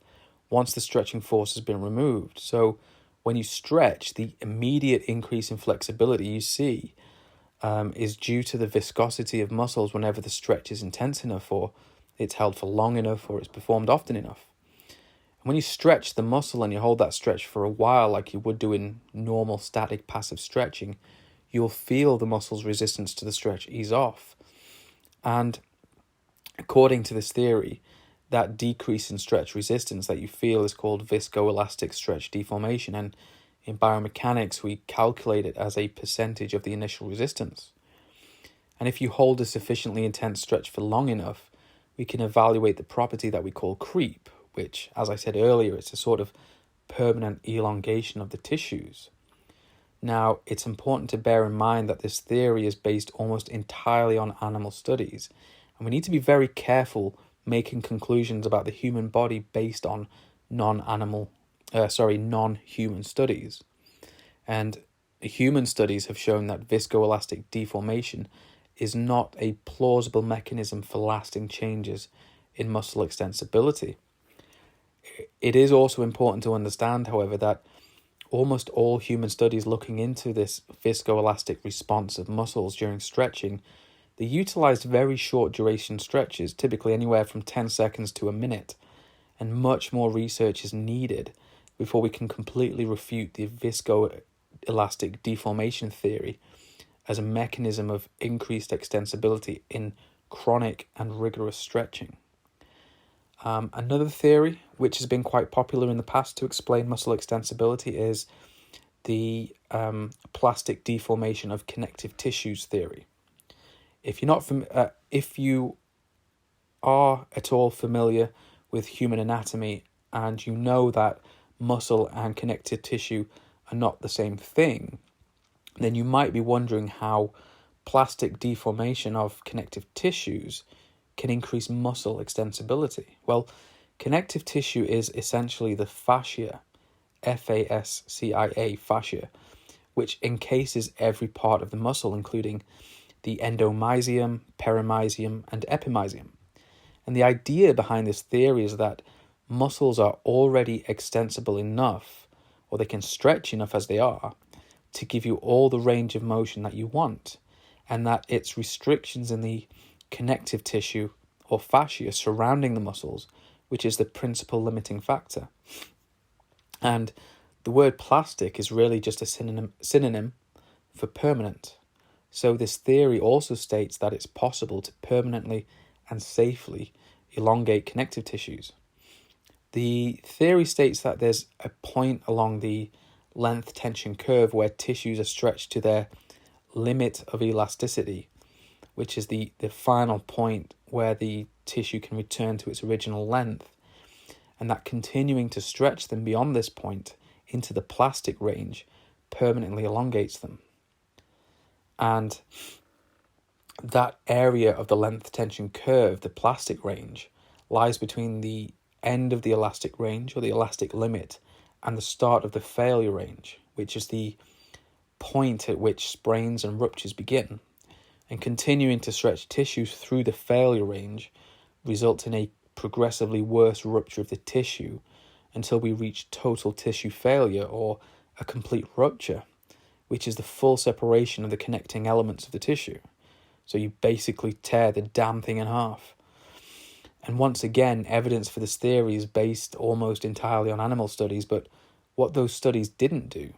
once the stretching force has been removed. So when you stretch, the immediate increase in flexibility you see is due to the viscosity of muscles whenever the stretch is intense enough, or it's held for long enough, or it's performed often enough. When you stretch the muscle and you hold that stretch for a while, like you would do in normal static passive stretching, you'll feel the muscle's resistance to the stretch ease off. And according to this theory, that decrease in stretch resistance that you feel is called viscoelastic stretch deformation. And in biomechanics, we calculate it as a percentage of the initial resistance. And if you hold a sufficiently intense stretch for long enough, we can evaluate the property that we call creep, which, as I said earlier, it's a sort of permanent elongation of the tissues. Now, it's important to bear in mind that this theory is based almost entirely on animal studies, and we need to be very careful making conclusions about the human body based on non-human studies. And human studies have shown that viscoelastic deformation is not a plausible mechanism for lasting changes in muscle extensibility. It is also important to understand, however, that almost all human studies looking into this viscoelastic response of muscles during stretching, they utilized very short duration stretches, typically anywhere from 10 seconds to a minute, and much more research is needed before we can completely refute the viscoelastic deformation theory as a mechanism of increased extensibility in chronic and rigorous stretching. Another theory, which has been quite popular in the past to explain muscle extensibility, is the plastic deformation of connective tissues theory. If you are at all familiar with human anatomy, and you know that muscle and connective tissue are not the same thing, then you might be wondering how plastic deformation of connective tissues can increase muscle extensibility. Well, connective tissue is essentially the fascia, Fascia, fascia, which encases every part of the muscle, including the endomysium, perimysium, and epimysium. And the idea behind this theory is that muscles are already extensible enough, or they can stretch enough as they are, to give you all the range of motion that you want, and that its restrictions in the connective tissue or fascia surrounding the muscles, which is the principal limiting factor. And the word plastic is really just a synonym for permanent. So this theory also states that it's possible to permanently and safely elongate connective tissues. The theory states that there's a point along the length tension curve where tissues are stretched to their limit of elasticity, which is the final point where the tissue can return to its original length, and that continuing to stretch them beyond this point into the plastic range permanently elongates them. And that area of the length tension curve, the plastic range, lies between the end of the elastic range or the elastic limit and the start of the failure range, which is the point at which sprains and ruptures begin. And continuing to stretch tissues through the failure range results in a progressively worse rupture of the tissue until we reach total tissue failure or a complete rupture, which is the full separation of the connecting elements of the tissue. So you basically tear the damn thing in half. And once again, evidence for this theory is based almost entirely on animal studies, but what those studies didn't do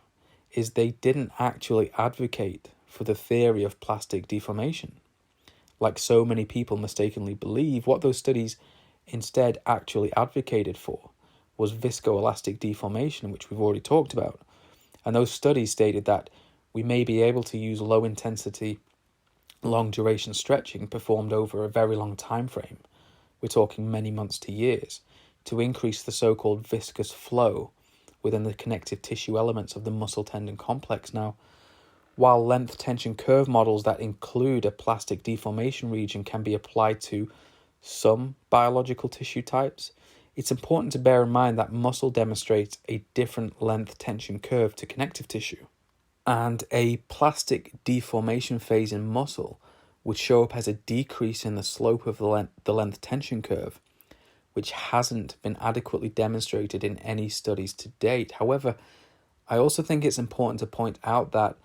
is they didn't actually advocate for the theory of plastic deformation. Like so many people mistakenly believe, what those studies instead actually advocated for was viscoelastic deformation, which we've already talked about. And those studies stated that we may be able to use low-intensity, long-duration stretching performed over a very long time frame, we're talking many months to years, to increase the so-called viscous flow within the connective tissue elements of the muscle-tendon complex. Now, while length tension curve models that include a plastic deformation region can be applied to some biological tissue types, it's important to bear in mind that muscle demonstrates a different length tension curve to connective tissue. And a plastic deformation phase in muscle would show up as a decrease in the slope of the length tension curve, which hasn't been adequately demonstrated in any studies to date. However, I also think it's important to point out that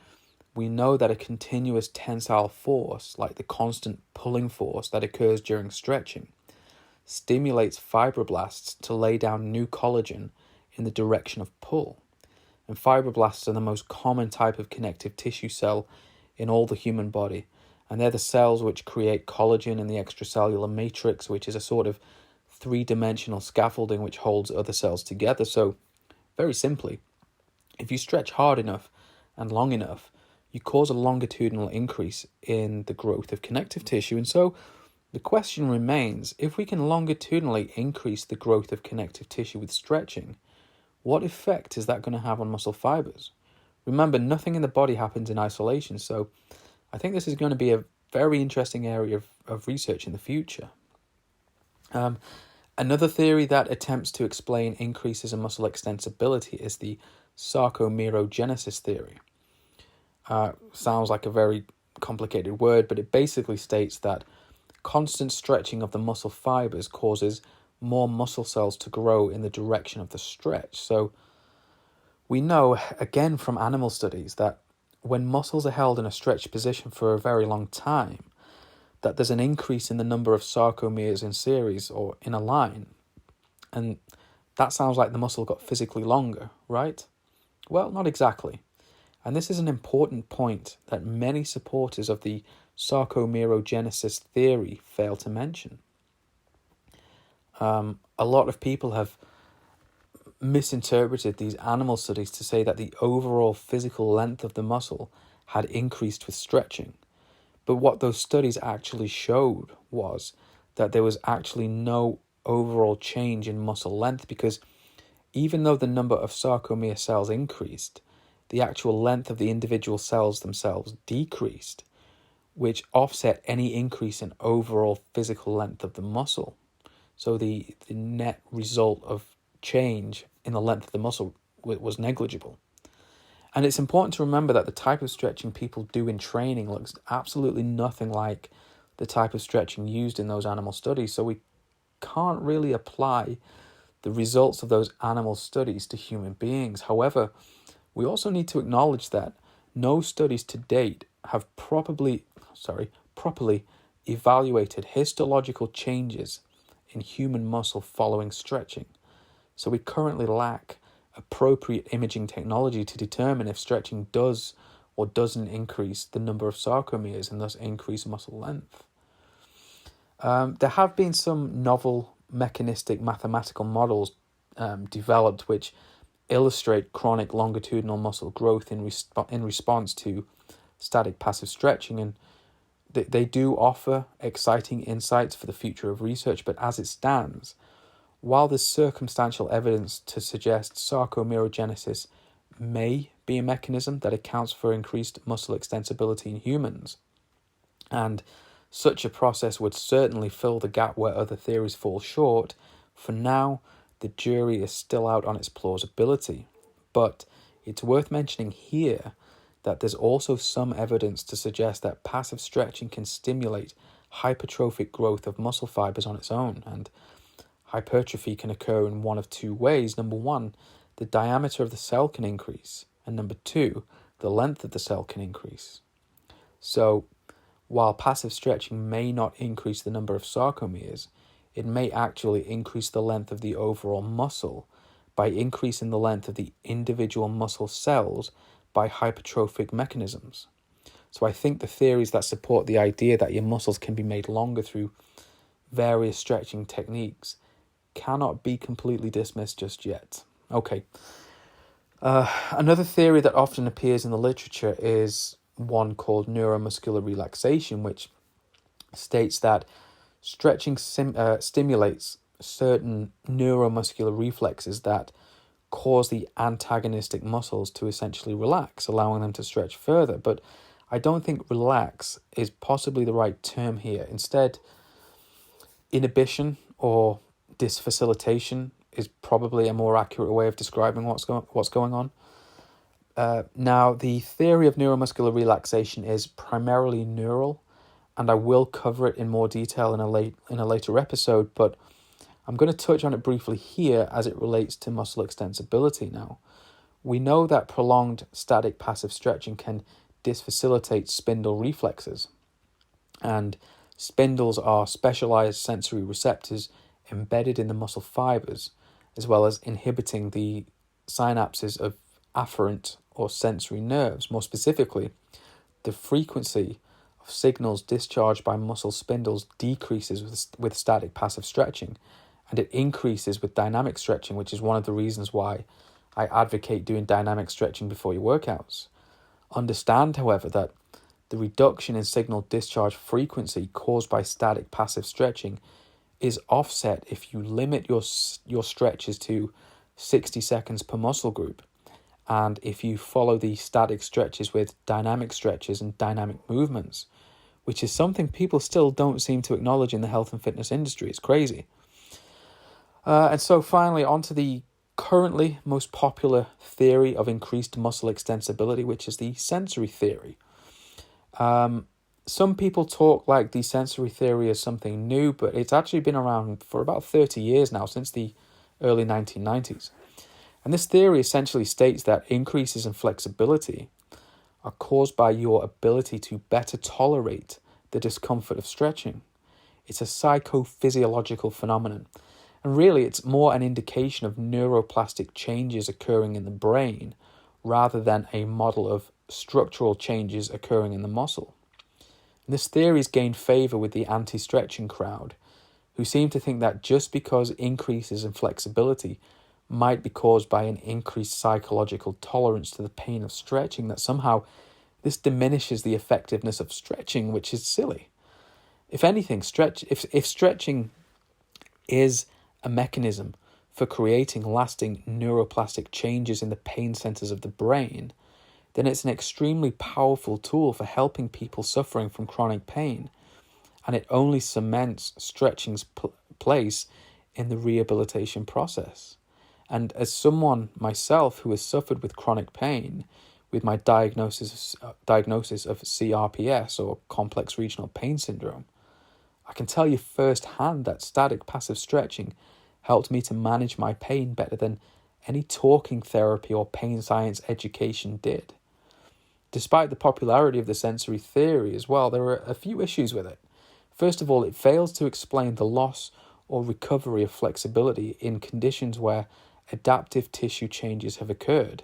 we know that a continuous tensile force, like the constant pulling force that occurs during stretching, stimulates fibroblasts to lay down new collagen in the direction of pull. And fibroblasts are the most common type of connective tissue cell in all the human body. And they're the cells which create collagen in the extracellular matrix, which is a sort of three-dimensional scaffolding which holds other cells together. So, very simply, if you stretch hard enough and long enough, you cause a longitudinal increase in the growth of connective tissue. And so the question remains, if we can longitudinally increase the growth of connective tissue with stretching, what effect is that going to have on muscle fibers? Remember, nothing in the body happens in isolation, so I think this is going to be a very interesting area of research in the future. Another theory that attempts to explain increases in muscle extensibility is the sarcomerogenesis theory. Sounds like a very complicated word, but it basically states that constant stretching of the muscle fibers causes more muscle cells to grow in the direction of the stretch. So we know, again from animal studies, that when muscles are held in a stretched position for a very long time, that there's an increase in the number of sarcomeres in series or in a line. And that sounds like the muscle got physically longer, right? Well, not exactly. And this is an important point that many supporters of the sarcomerogenesis theory fail to mention. A lot of people have misinterpreted these animal studies to say that the overall physical length of the muscle had increased with stretching. But what those studies actually showed was that there was actually no overall change in muscle length, because even though the number of sarcomere cells increased, the actual length of the individual cells themselves decreased, which offset any increase in overall physical length of the muscle. So the net result of change in the length of the muscle was negligible. And it's important to remember that the type of stretching people do in training looks absolutely nothing like the type of stretching used in those animal studies. So we can't really apply the results of those animal studies to human beings. However, we also need to acknowledge that no studies to date have properly evaluated histological changes in human muscle following stretching. So we currently lack appropriate imaging technology to determine if stretching does or doesn't increase the number of sarcomeres and thus increase muscle length. There have been some novel mechanistic mathematical models developed which illustrate chronic longitudinal muscle growth in response to static passive stretching, and they do offer exciting insights for the future of research. But as it stands, while there's circumstantial evidence to suggest sarcomerogenesis may be a mechanism that accounts for increased muscle extensibility in humans, and such a process would certainly fill the gap where other theories fall short, for now the jury is still out on its plausibility. But it's worth mentioning here that there's also some evidence to suggest that passive stretching can stimulate hypertrophic growth of muscle fibers on its own, and hypertrophy can occur in one of two ways. Number one, the diameter of the cell can increase, and number two, the length of the cell can increase. So while passive stretching may not increase the number of sarcomeres, it may actually increase the length of the overall muscle by increasing the length of the individual muscle cells by hypertrophic mechanisms. So I think the theories that support the idea that your muscles can be made longer through various stretching techniques cannot be completely dismissed just yet. Okay. Another theory that often appears in the literature is one called neuromuscular relaxation, which states that stretching stimulates certain neuromuscular reflexes that cause the antagonistic muscles to essentially relax, allowing them to stretch further. But I don't think relax is possibly the right term here. Instead, inhibition or disfacilitation is probably a more accurate way of describing what's going on. Now, the theory of neuromuscular relaxation is primarily neural, and I will cover it in more detail in a later episode, but I'm going to touch on it briefly here as it relates to muscle extensibility now. We know that prolonged static passive stretching can disfacilitate spindle reflexes, and spindles are specialized sensory receptors embedded in the muscle fibers, as well as inhibiting the synapses of afferent or sensory nerves. More specifically, the frequency of signals discharged by muscle spindles decreases with static passive stretching, and it increases with dynamic stretching, which is one of the reasons why I advocate doing dynamic stretching before your workouts. Understand, however, that the reduction in signal discharge frequency caused by static passive stretching is offset if you limit your stretches to 60 seconds per muscle group, and if you follow the static stretches with dynamic stretches and dynamic movements, which is something people still don't seem to acknowledge in the health and fitness industry. It's crazy. And so finally, onto the currently most popular theory of increased muscle extensibility, which is the sensory theory. Some people talk like the sensory theory is something new, but it's actually been around for about 30 years now, since the early 1990s. And this theory essentially states that increases in flexibility are caused by your ability to better tolerate the discomfort of stretching. It's a psychophysiological phenomenon. And really, it's more an indication of neuroplastic changes occurring in the brain rather than a model of structural changes occurring in the muscle. And this theory has gained favor with the anti-stretching crowd, who seem to think that just because increases in flexibility might be caused by an increased psychological tolerance to the pain of stretching, that somehow this diminishes the effectiveness of stretching, which is silly. If anything, if stretching is a mechanism for creating lasting neuroplastic changes in the pain centers of the brain, then it's an extremely powerful tool for helping people suffering from chronic pain, and it only cements stretching's place in the rehabilitation process. And as someone myself who has suffered with chronic pain, with my diagnosis of CRPS, or complex regional pain syndrome, I can tell you firsthand that static passive stretching helped me to manage my pain better than any talking therapy or pain science education did. Despite the popularity of the sensory theory as well, there are a few issues with it. First of all, it fails to explain the loss or recovery of flexibility in conditions where adaptive tissue changes have occurred.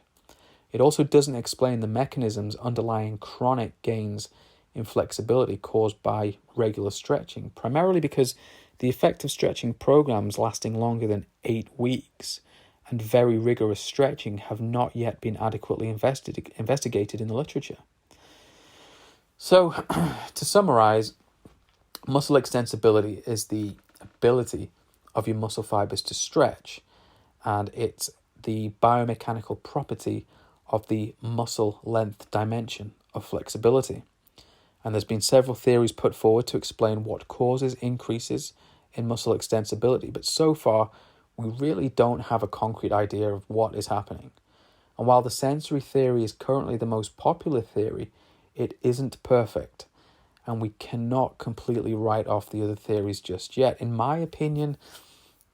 It also doesn't explain the mechanisms underlying chronic gains in flexibility caused by regular stretching, primarily because the effect of stretching programs lasting longer than 8 weeks and very rigorous stretching have not yet been adequately investigated in the literature. So, to summarize, muscle extensibility is the ability of your muscle fibers to stretch, and it's the biomechanical property of the muscle length dimension of flexibility. And there's been several theories put forward to explain what causes increases in muscle extensibility, but so far we really don't have a concrete idea of what is happening. And while the sensory theory is currently the most popular theory, it isn't perfect, and we cannot completely write off the other theories just yet. In my opinion,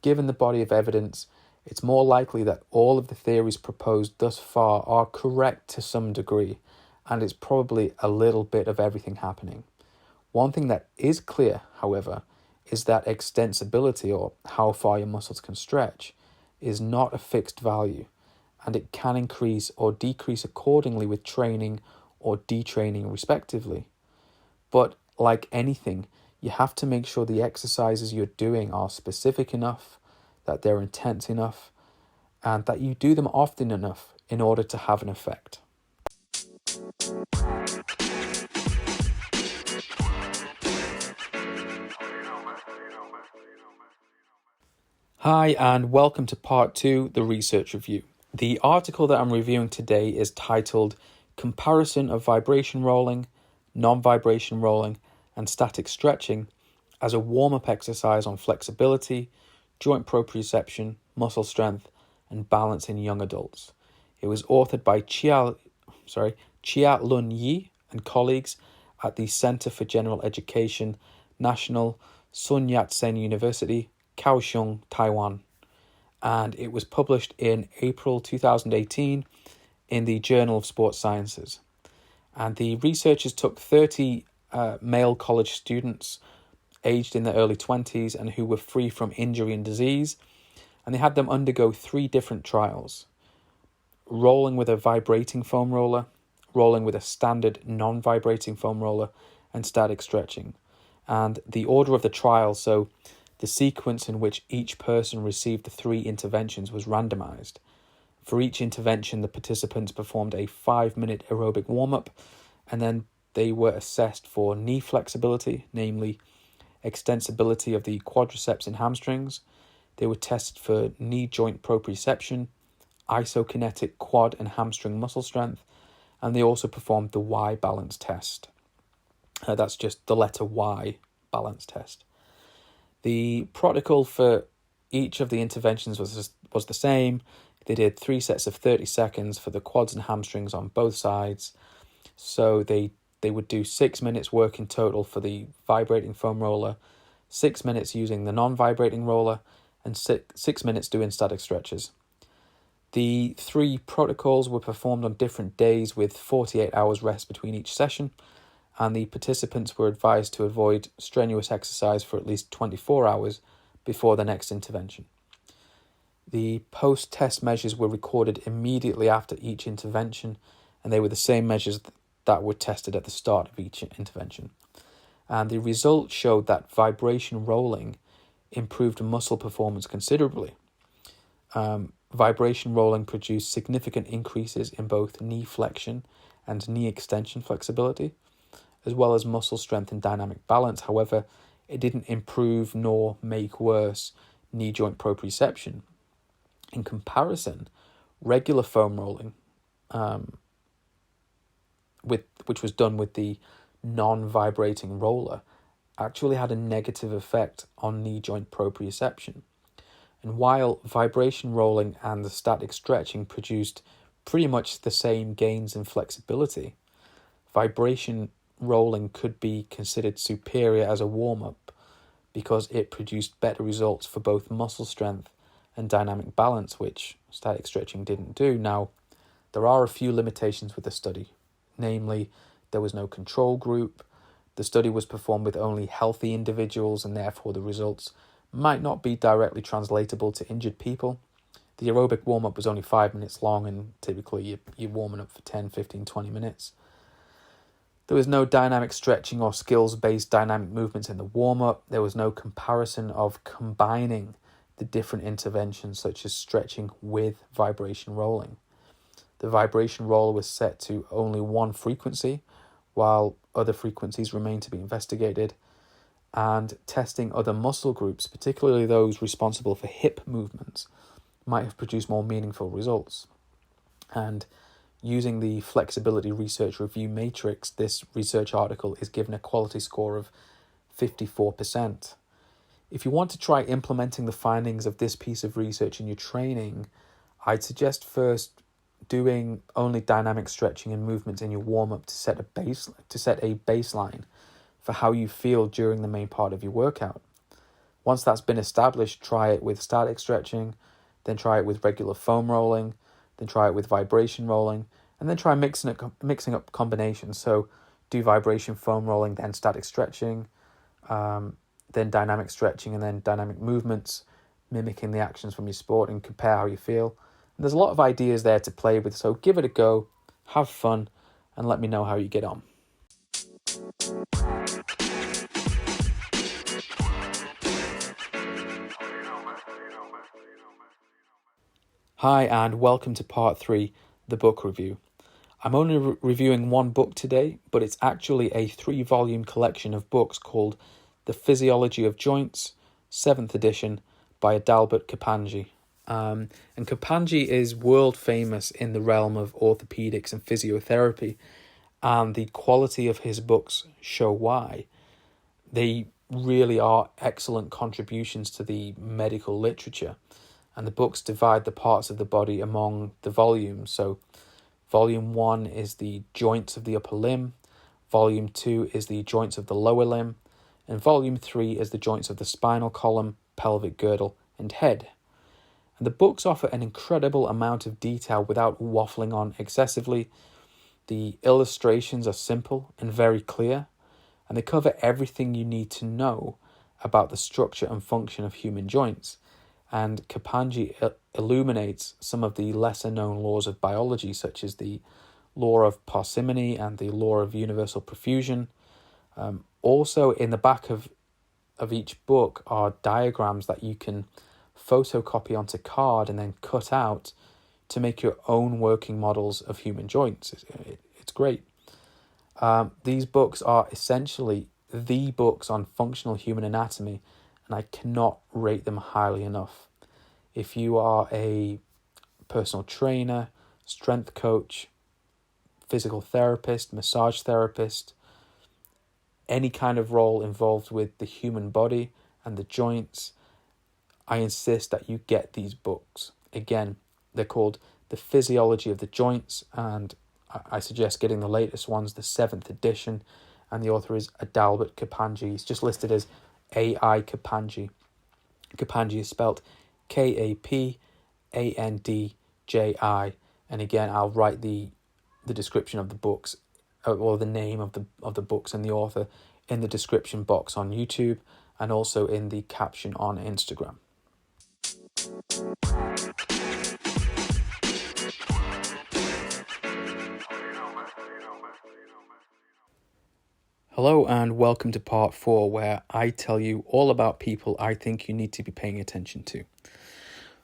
given the body of evidence, it's more likely that all of the theories proposed thus far are correct to some degree, and it's probably a little bit of everything happening. One thing that is clear, however, is that extensibility, or how far your muscles can stretch, is not a fixed value, and it can increase or decrease accordingly with training or detraining respectively. But like anything, you have to make sure the exercises you're doing are specific enough, that they're intense enough, and that you do them often enough in order to have an effect. Hi, and welcome to part 2, the research review. The article that I'm reviewing today is titled Comparison of Vibration Rolling, Non-Vibration Rolling, and Static Stretching as a Warm-Up Exercise on Flexibility, Joint Proprioception, Muscle Strength, and Balance in Young Adults. It was authored by Chia Lun Yi and colleagues at the Center for General Education, National Sun Yat-sen University, Kaohsiung, Taiwan, and it was published in April 2018 in the Journal of Sports Sciences. And the researchers took 30 male college students aged in their early 20s and who were free from injury and disease, and they had them undergo 3 different trials: rolling with a vibrating foam roller, rolling with a standard non-vibrating foam roller, and static stretching. And the order of the trial, so the sequence in which each person received the 3 interventions, was randomized. For each intervention, the participants performed a 5-minute aerobic warm-up, and then they were assessed for knee flexibility, namely extensibility of the quadriceps and hamstrings. They were tested for knee joint proprioception, isokinetic quad and hamstring muscle strength, and they also performed the Y balance test. That's just the letter Y balance test. The protocol for each of the interventions was the same. They did 3 sets of 30 seconds for the quads and hamstrings on both sides. So they would do 6 minutes work in total for the vibrating foam roller, 6 minutes using the non-vibrating roller, and 6 minutes doing static stretches. The 3 protocols were performed on different days with 48 hours rest between each session, and the participants were advised to avoid strenuous exercise for at least 24 hours before the next intervention. The post-test measures were recorded immediately after each intervention, and they were the same measures that were tested at the start of each intervention. And the results showed that vibration rolling improved muscle performance considerably. Vibration rolling produced significant increases in both knee flexion and knee extension flexibility, as well as muscle strength and dynamic balance. However, it didn't improve nor make worse knee joint proprioception. In comparison, regular foam rolling, which was done with the non-vibrating roller, actually had a negative effect on knee joint proprioception. And while vibration rolling and the static stretching produced pretty much the same gains in flexibility, vibration rolling could be considered superior as a warm-up because it produced better results for both muscle strength and dynamic balance, which static stretching didn't do. Now, there are a few limitations with the study. Namely, there was no control group, the study was performed with only healthy individuals, and therefore the results might not be directly translatable to injured people. The aerobic warm-up was only 5 minutes long, and typically you're warming up for 10, 15, 20 minutes. There was no dynamic stretching or skills-based dynamic movements in the warm-up. There was no comparison of combining the different interventions such as stretching with vibration rolling. The vibration roller was set to only one frequency, while other frequencies remain to be investigated, and testing other muscle groups, particularly those responsible for hip movements, might have produced more meaningful results. And using the Flexibility Research Review Matrix, this research article is given a quality score of 54%. If you want to try implementing the findings of this piece of research in your training, I'd suggest first doing only dynamic stretching and movements in your warm-up to set a baseline for how you feel during the main part of your workout. Once that's been established, try it with static stretching, then try it with regular foam rolling, then try it with vibration rolling, and then try mixing up combinations. So do vibration foam rolling, then static stretching, then dynamic stretching, and then dynamic movements, mimicking the actions from your sport, and compare how you feel. And there's a lot of ideas there to play with, so give it a go, have fun, and let me know how you get on. Hi, and welcome to part 3, the book review. I'm only reviewing one book today, but it's actually a 3-volume collection of books called The Physiology of Joints, 7th edition, by Adalbert Kapandji. And Kapandji is world famous in the realm of orthopedics and physiotherapy, and the quality of his books show why. They really are excellent contributions to the medical literature, and the books divide the parts of the body among the volumes. So volume 1 is the joints of the upper limb, volume 2 is the joints of the lower limb, and volume 3 is the joints of the spinal column, pelvic girdle, and head. And the books offer an incredible amount of detail without waffling on excessively. The illustrations are simple and very clear, and they cover everything you need to know about the structure and function of human joints. And Kapandji illuminates some of the lesser-known laws of biology, such as the law of parsimony and the law of universal perfusion. Also, in the back of each book are diagrams that you can photocopy onto card and then cut out to make your own working models of human joints. It's great. These books are essentially the books on functional human anatomy, and I cannot rate them highly enough. If you are a personal trainer, strength coach, physical therapist, massage therapist, any kind of role involved with the human body and the joints, I insist that you get these books. Again, they're called The Physiology of the Joints, and I suggest getting the latest ones, the 7th edition, and the author is Adalbert Kapandji. He's just listed as A.I. Kapandji. Kapandji is spelt Kapandji, and again, I'll write the description of the books, or the name of the books and the author, in the description box on YouTube, and also in the caption on Instagram. Hello and welcome to part 4, where I tell you all about people I think you need to be paying attention to.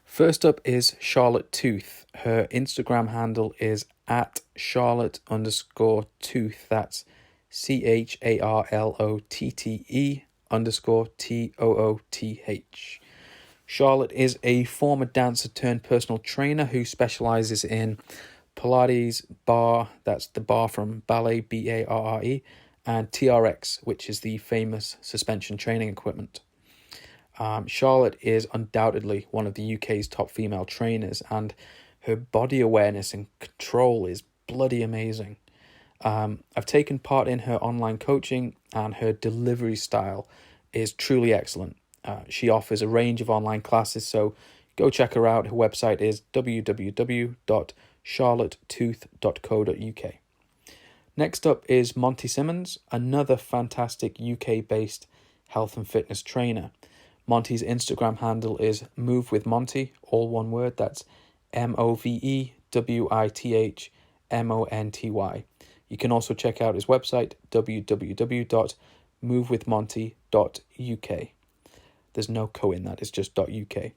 First up is Charlotte Tooth. Her Instagram handle is @Charlotte_Tooth. That's CHARLOTTE_TOOTH. Charlotte is a former dancer turned personal trainer who specializes in Pilates, bar, that's the bar from ballet, BARRE, and TRX, which is the famous suspension training equipment. Charlotte is undoubtedly one of the UK's top female trainers, and her body awareness and control is bloody amazing. I've taken part in her online coaching, and her delivery style is truly excellent. She offers a range of online classes, so go check her out. Her website is www.charlottetooth.co.uk. Next up is Monty Simmons, another fantastic UK-based health and fitness trainer. Monty's Instagram handle is Move with Monty, all one word. That's MOVEWITHMONTY. You can also check out his website, www.movewithmonty.uk. There's no co in that, it's just .uk.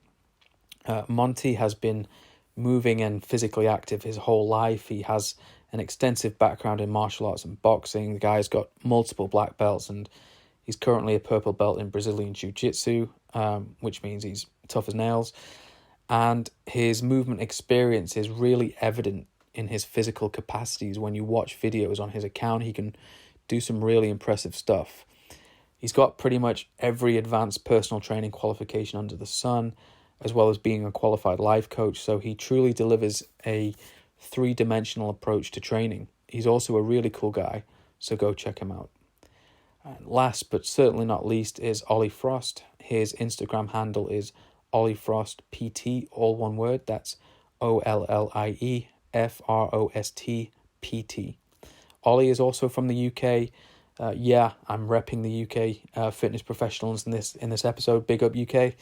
Monty has been moving and physically active his whole life. He has an extensive background in martial arts and boxing. The guy's got multiple black belts, and he's currently a purple belt in Brazilian Jiu-Jitsu, which means he's tough as nails. And his movement experience is really evident in his physical capacities. When you watch videos on his account, he can do some really impressive stuff. He's got pretty much every advanced personal training qualification under the sun, as well as being a qualified life coach. So he truly delivers a three-dimensional approach to training. He's also a really cool guy, so go check him out. And last but certainly not least is Ollie Frost. His Instagram handle is OllieFrostPT, all one word. That's OLLIEFROSTPT. Ollie is also from the UK. I'm repping the UK fitness professionals in this episode. Big up UK.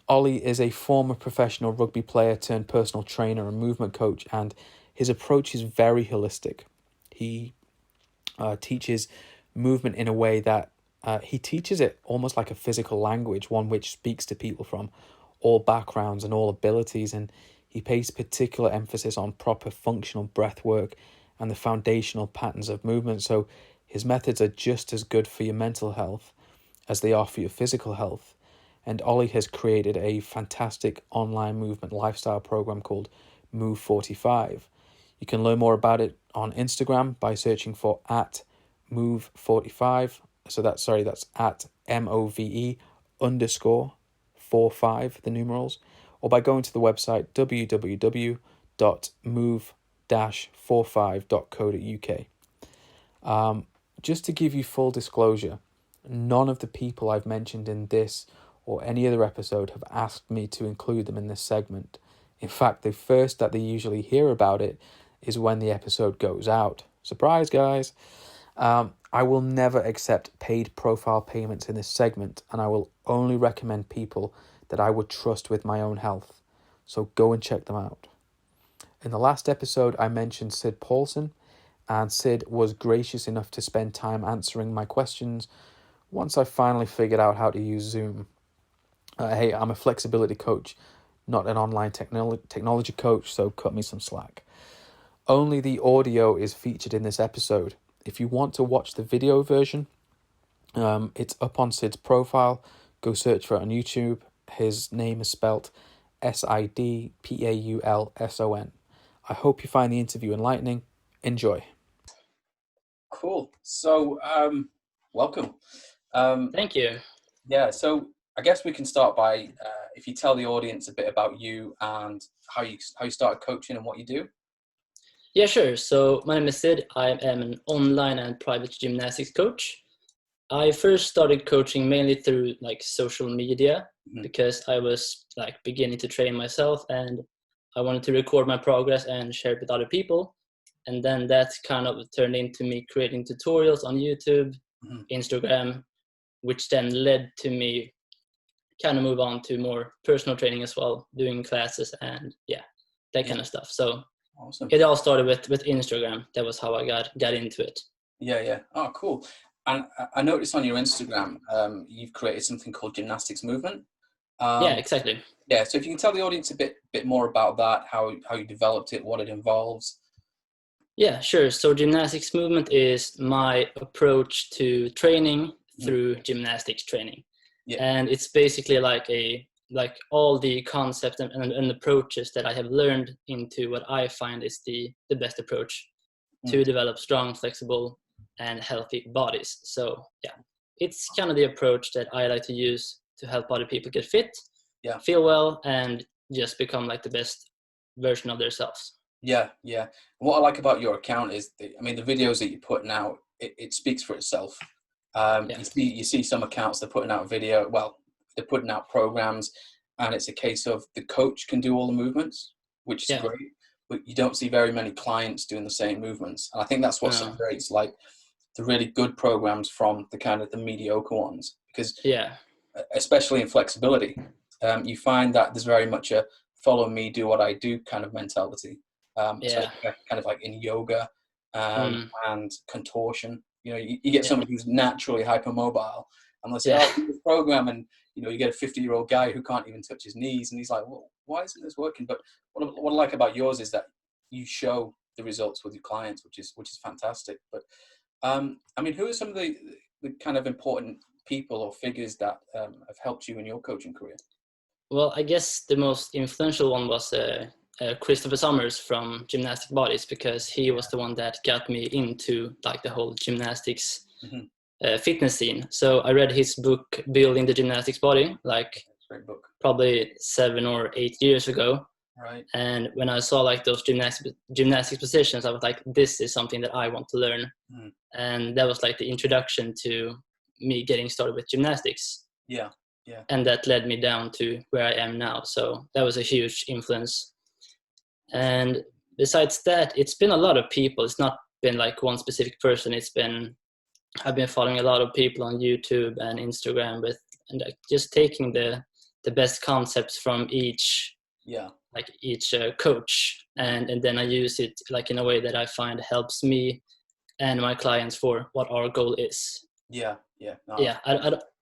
Ollie is a former professional rugby player turned personal trainer and movement coach, and his approach is very holistic. He teaches movement in a way that he teaches it almost like a physical language, one which speaks to people from all backgrounds and all abilities, and he pays particular emphasis on proper functional breath work and the foundational patterns of movement. So his methods are just as good for your mental health as they are for your physical health. And Ollie has created a fantastic online movement lifestyle program called Move 45. You can learn more about it on Instagram by searching for @Move45. So that's at MOVE_45, the numerals, or by going to the website www.move-45.co.uk. Just to give you full disclosure, none of the people I've mentioned in this or any other episode have asked me to include them in this segment. In fact, the first that they usually hear about it is when the episode goes out. Surprise, guys! I will never accept paid profile payments in this segment, and I will only recommend people that I would trust with my own health. So go and check them out. In the last episode, I mentioned Sid Paulson, and Sid was gracious enough to spend time answering my questions once I finally figured out how to use Zoom. Hey, I'm a flexibility coach, not an online technology coach, so cut me some slack. Only the audio is featured in this episode. If you want to watch the video version, it's up on Sid's profile. Go search for it on YouTube. His name is spelt SIDPAULSON. I hope you find the interview enlightening. Enjoy. Cool. So, welcome.
Thank you.
Yeah, so I guess we can start by if you tell the audience a bit about you and how you started coaching and what you do.
Yeah, sure. So my name is Sid. I am an online and private gymnastics coach. I first started coaching mainly through social media because I was beginning to train myself, and I wanted to record my progress and share it with other people. And then that kind of turned into me creating tutorials on YouTube, Instagram, which then led to me kind of move on to more personal training as well, doing classes and that kind of stuff. So
awesome.
It all started with Instagram. That was how I got into it.
Yeah. Oh, cool. And I noticed on your Instagram, you've created something called Gymnastics Movement.
Yeah, exactly.
Yeah, so if you can tell the audience a bit more about that, how you developed it, what it involves.
Yeah, sure. So Gymnastics Movement is my approach to training through gymnastics training. Yeah. And it's basically like a like all the concepts and approaches that I have learned into what I find is the best approach to develop strong, flexible, and healthy bodies. So yeah, it's kind of the approach that I like to use to help other people get fit, feel well, and just become like the best version of themselves.
Yeah. What I like about your account is, the videos that you're putting out, it speaks for itself. You see some accounts, they're putting out video, well, they're putting out programs, and it's a case of the coach can do all the movements, which is great, but you don't see very many clients doing the same movements. And I think that's what separates like the really good programs from the kind of the mediocre ones, because especially in flexibility, you find that there's very much a follow me, do what I do kind of mentality. Especially kind of like in yoga and contortion. You get somebody who's naturally hypermobile, and they'll say, "Oh, do this program," and you get a 50-year-old guy who can't even touch his knees, and he's like, "Well, why isn't this working?" But what I like about yours is that you show the results with your clients, which is fantastic. But who are some of the kind of important people or figures that have helped you in your coaching career?
Well, I guess the most influential one was Christopher Summers from Gymnastic Bodies, because he was the one that got me into like the whole gymnastics fitness scene. So I read his book Building the Gymnastics Body like probably 7 or 8 years ago.
Right.
And when I saw like those gymnastics positions, I was like, this is something that I want to learn. And that was like the introduction to me getting started with gymnastics.
Yeah.
And that led me down to where I am now. So that was a huge influence. And besides that, it's been a lot of people. It's not been like one specific person. I've been following a lot of people on YouTube and Instagram and just taking the best concepts from each coach, and then I use it like in a way that I find helps me and my clients for what our goal is. I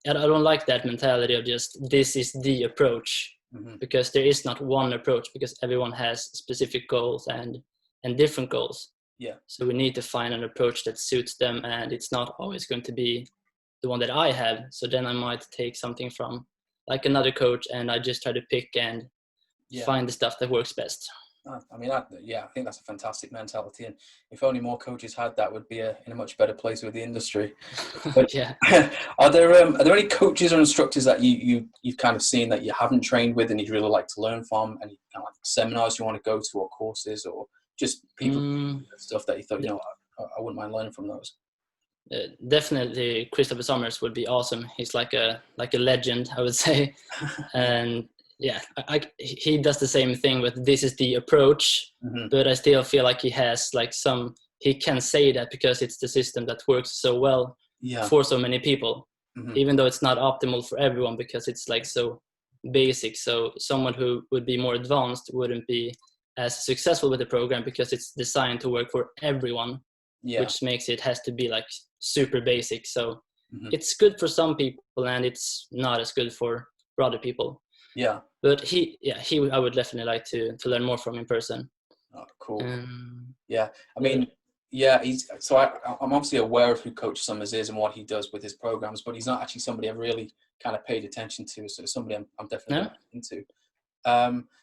don't like that mentality of just this is the approach, because there is not one approach, because everyone has specific goals and different goals. So we need to find an approach that suits them, and it's not always going to be the one that I have. So then I might take something from like another coach, and I just try to pick and find the stuff that works best.
I think that's a fantastic mentality, and if only more coaches had that, would be in a much better place with the industry. But are there any coaches or instructors that you've kind of seen that you haven't trained with and you'd really like to learn from? Any kind of like seminars you want to go to, or courses, or just people stuff that you thought, I wouldn't mind learning from those?
Definitely Christopher Summers would be awesome. He's like a legend, I would say. And he does the same thing with this is the approach, but I still feel like he has like he can say that because it's the system that works so well for so many people, even though it's not optimal for everyone, because it's like so basic. So someone who would be more advanced wouldn't be as successful with the program, because it's designed to work for everyone, which makes it has to be like super basic. So it's good for some people and it's not as good for other people. But I would definitely like to learn more from in person.
Oh, cool. I'm obviously aware of who Coach Summers is and what he does with his programs, but he's not actually somebody I've really kind of paid attention to. So it's somebody I'm definitely into.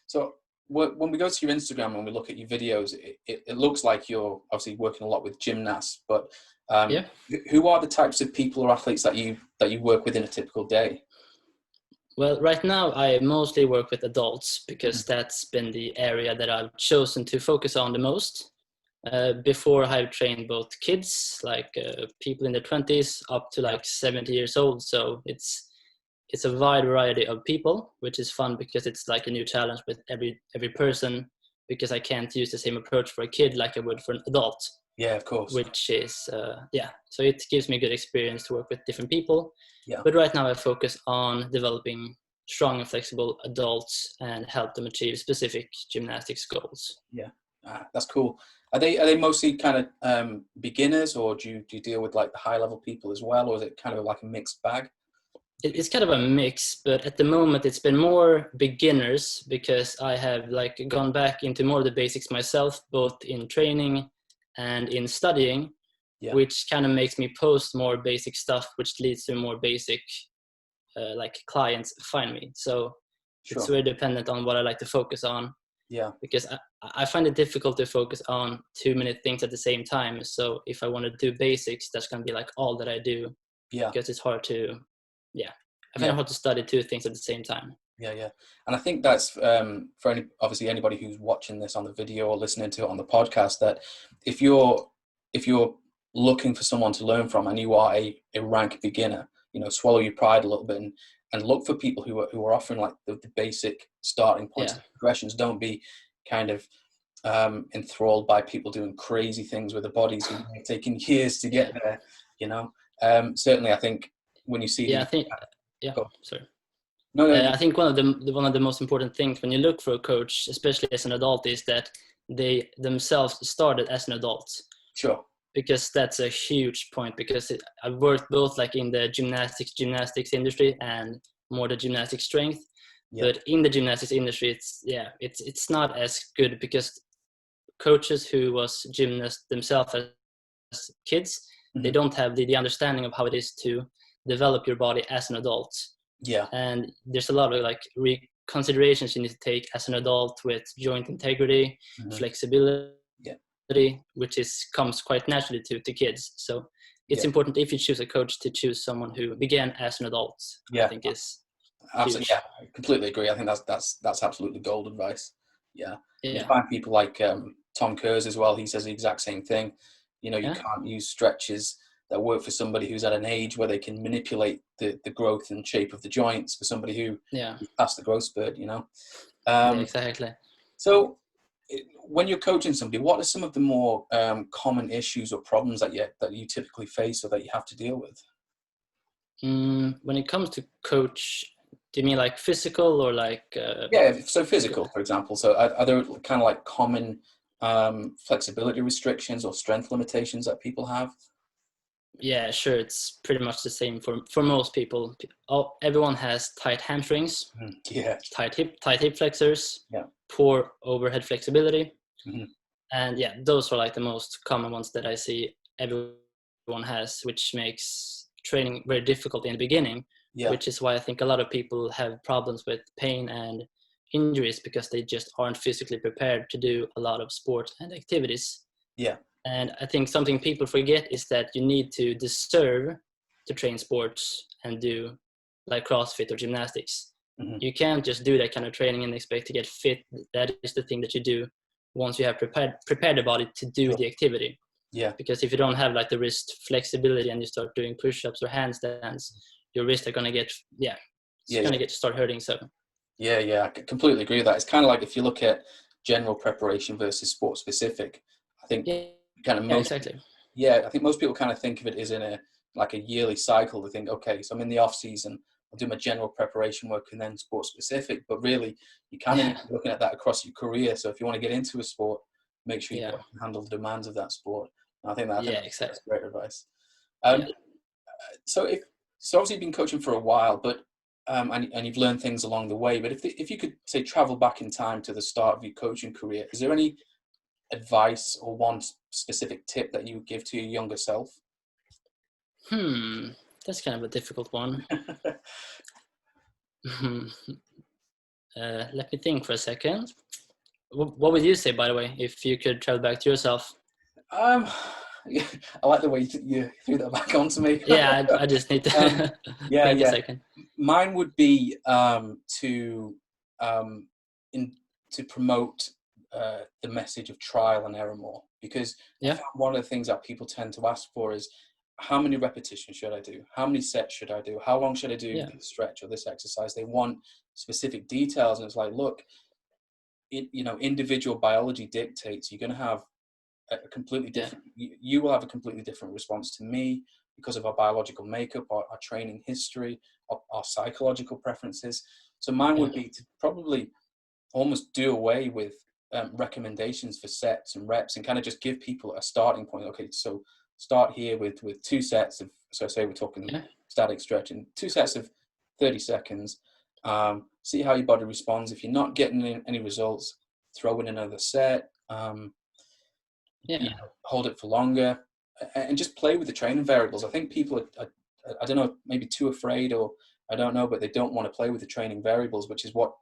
So when we go to your Instagram and we look at your videos, it looks like you're obviously working a lot with gymnasts, but who are the types of people or athletes that you work with in a typical day?
Well, right now I mostly work with adults, because that's been the area that I've chosen to focus on the most. Before, I've trained both kids, like people in their 20s up to like 70 years old. So it's a wide variety of people, which is fun, because it's like a new challenge with every person, because I can't use the same approach for a kid like I would for an adult.
Yeah, of course.
Which is, so it gives me good experience to work with different people. But right now I focus on developing strong and flexible adults and help them achieve specific gymnastics goals.
That's cool. Are they mostly kind of beginners, or do you deal with like the high level people as well, or is it kind of like a mixed bag?
It's kind of a mix, but at the moment it's been more beginners, because I have like gone back into more of the basics myself, both in training and in studying, which kind of makes me post more basic stuff, which leads to more basic like clients find me. So It's
Sure.
very dependent on what I like to focus on.
Yeah.
Because I find it difficult to focus on too many things at the same time. So if I want to do basics, that's going to be like all that I do,
Yeah.
because it's hard to, I find
Yeah.
it hard to study two things at the same time.
Yeah. And I think that's for obviously anybody who's watching this on the video or listening to it on the podcast, that if you're looking for someone to learn from and you are a rank beginner, swallow your pride a little bit and look for people who are offering like the basic starting points and progressions. Don't be kind of enthralled by people doing crazy things with their bodies who have taken years to get there. Certainly, I think when you see
sorry.
No,
I think one of the most important things when you look for a coach, especially as an adult, is that they themselves started as an adult.
Sure.
Because that's a huge point, because I've worked both like in the gymnastics industry and more the gymnastic strength. But in the gymnastics industry, it's not as good, because coaches who was gymnasts themselves as kids, they don't have the understanding of how it is to develop your body as an adult. And there's a lot of like considerations you need to take as an adult with joint integrity, flexibility, which comes quite naturally to kids. So it's important, if you choose a coach, to choose someone who began as an adult. I think is
absolutely
huge.
Yeah, I completely agree. I think that's absolutely gold advice. You find people like Tom Kurz as well. He says the exact same thing. You can't use stretches that work for somebody who's at an age where they can manipulate the growth and shape of the joints for somebody who past the growth spurt.
Exactly.
So when you're coaching somebody, what are some of the more common issues or problems that you typically face or that you have to deal with?
When it comes to coach, do you mean like physical or like
so physical, for example. So are there kind of like common flexibility restrictions or strength limitations that people have?
Yeah, sure. It's pretty much the same for most people. Everyone has tight hamstrings, tight hip flexors, poor overhead flexibility. And those are like the most common ones that I see everyone has, which makes training very difficult in the beginning, which is why I think a lot of people have problems with pain and injuries, because they just aren't physically prepared to do a lot of sports and activities. And I think something people forget is that you need to deserve to train sports and do like CrossFit or gymnastics. You can't just do that kind of training and expect to get fit. That is the thing that you do once you have prepared the body to do the activity. Because if you don't have like the wrist flexibility and you start doing push-ups or handstands, your wrists are going to get going to start hurting. So
I completely agree with that. It's kind of like if you look at general preparation versus sport specific, I think kind of most
exactly.
I think most people kind of think of it as in a yearly cycle. They think, okay, so I'm in the off season, I'll do my general preparation work and then sport specific. But really, you kind of need to be looking at that across your career. So if you want to get into a sport, make sure you can handle the demands of that sport. And I think that's great advice. So obviously you've been coaching for a while, but and you've learned things along the way. But if you could say travel back in time to the start of your coaching career, is there any advice or one specific tip that you would give to your younger self?
That's kind of a difficult one. Let me think for a second. What would you say, by the way, if you could travel back to yourself?
I like the way you threw that back onto me.
I just need to think a second.
Mine would be to promote the message of trial and error more, because I found one of the things that people tend to ask for is, how many repetitions should I do? How many sets should I do? How long should I do this stretch or this exercise? They want specific details, and it's like, look, individual biology dictates you're going to have a completely different. You will have a completely different response to me because of our biological makeup, our training history, our psychological preferences. So mine would be to probably almost do away with recommendations for sets and reps, and kind of just give people a starting point. Okay, so start here with 2 sets of, so say we're talking static stretching, 2 sets of 30 seconds. See how your body responds. If you're not getting any results, throw in another set. Hold it for longer, and just play with the training variables. I think people are I don't know, maybe too afraid, or I don't know, but they don't want to play with the training variables, which is what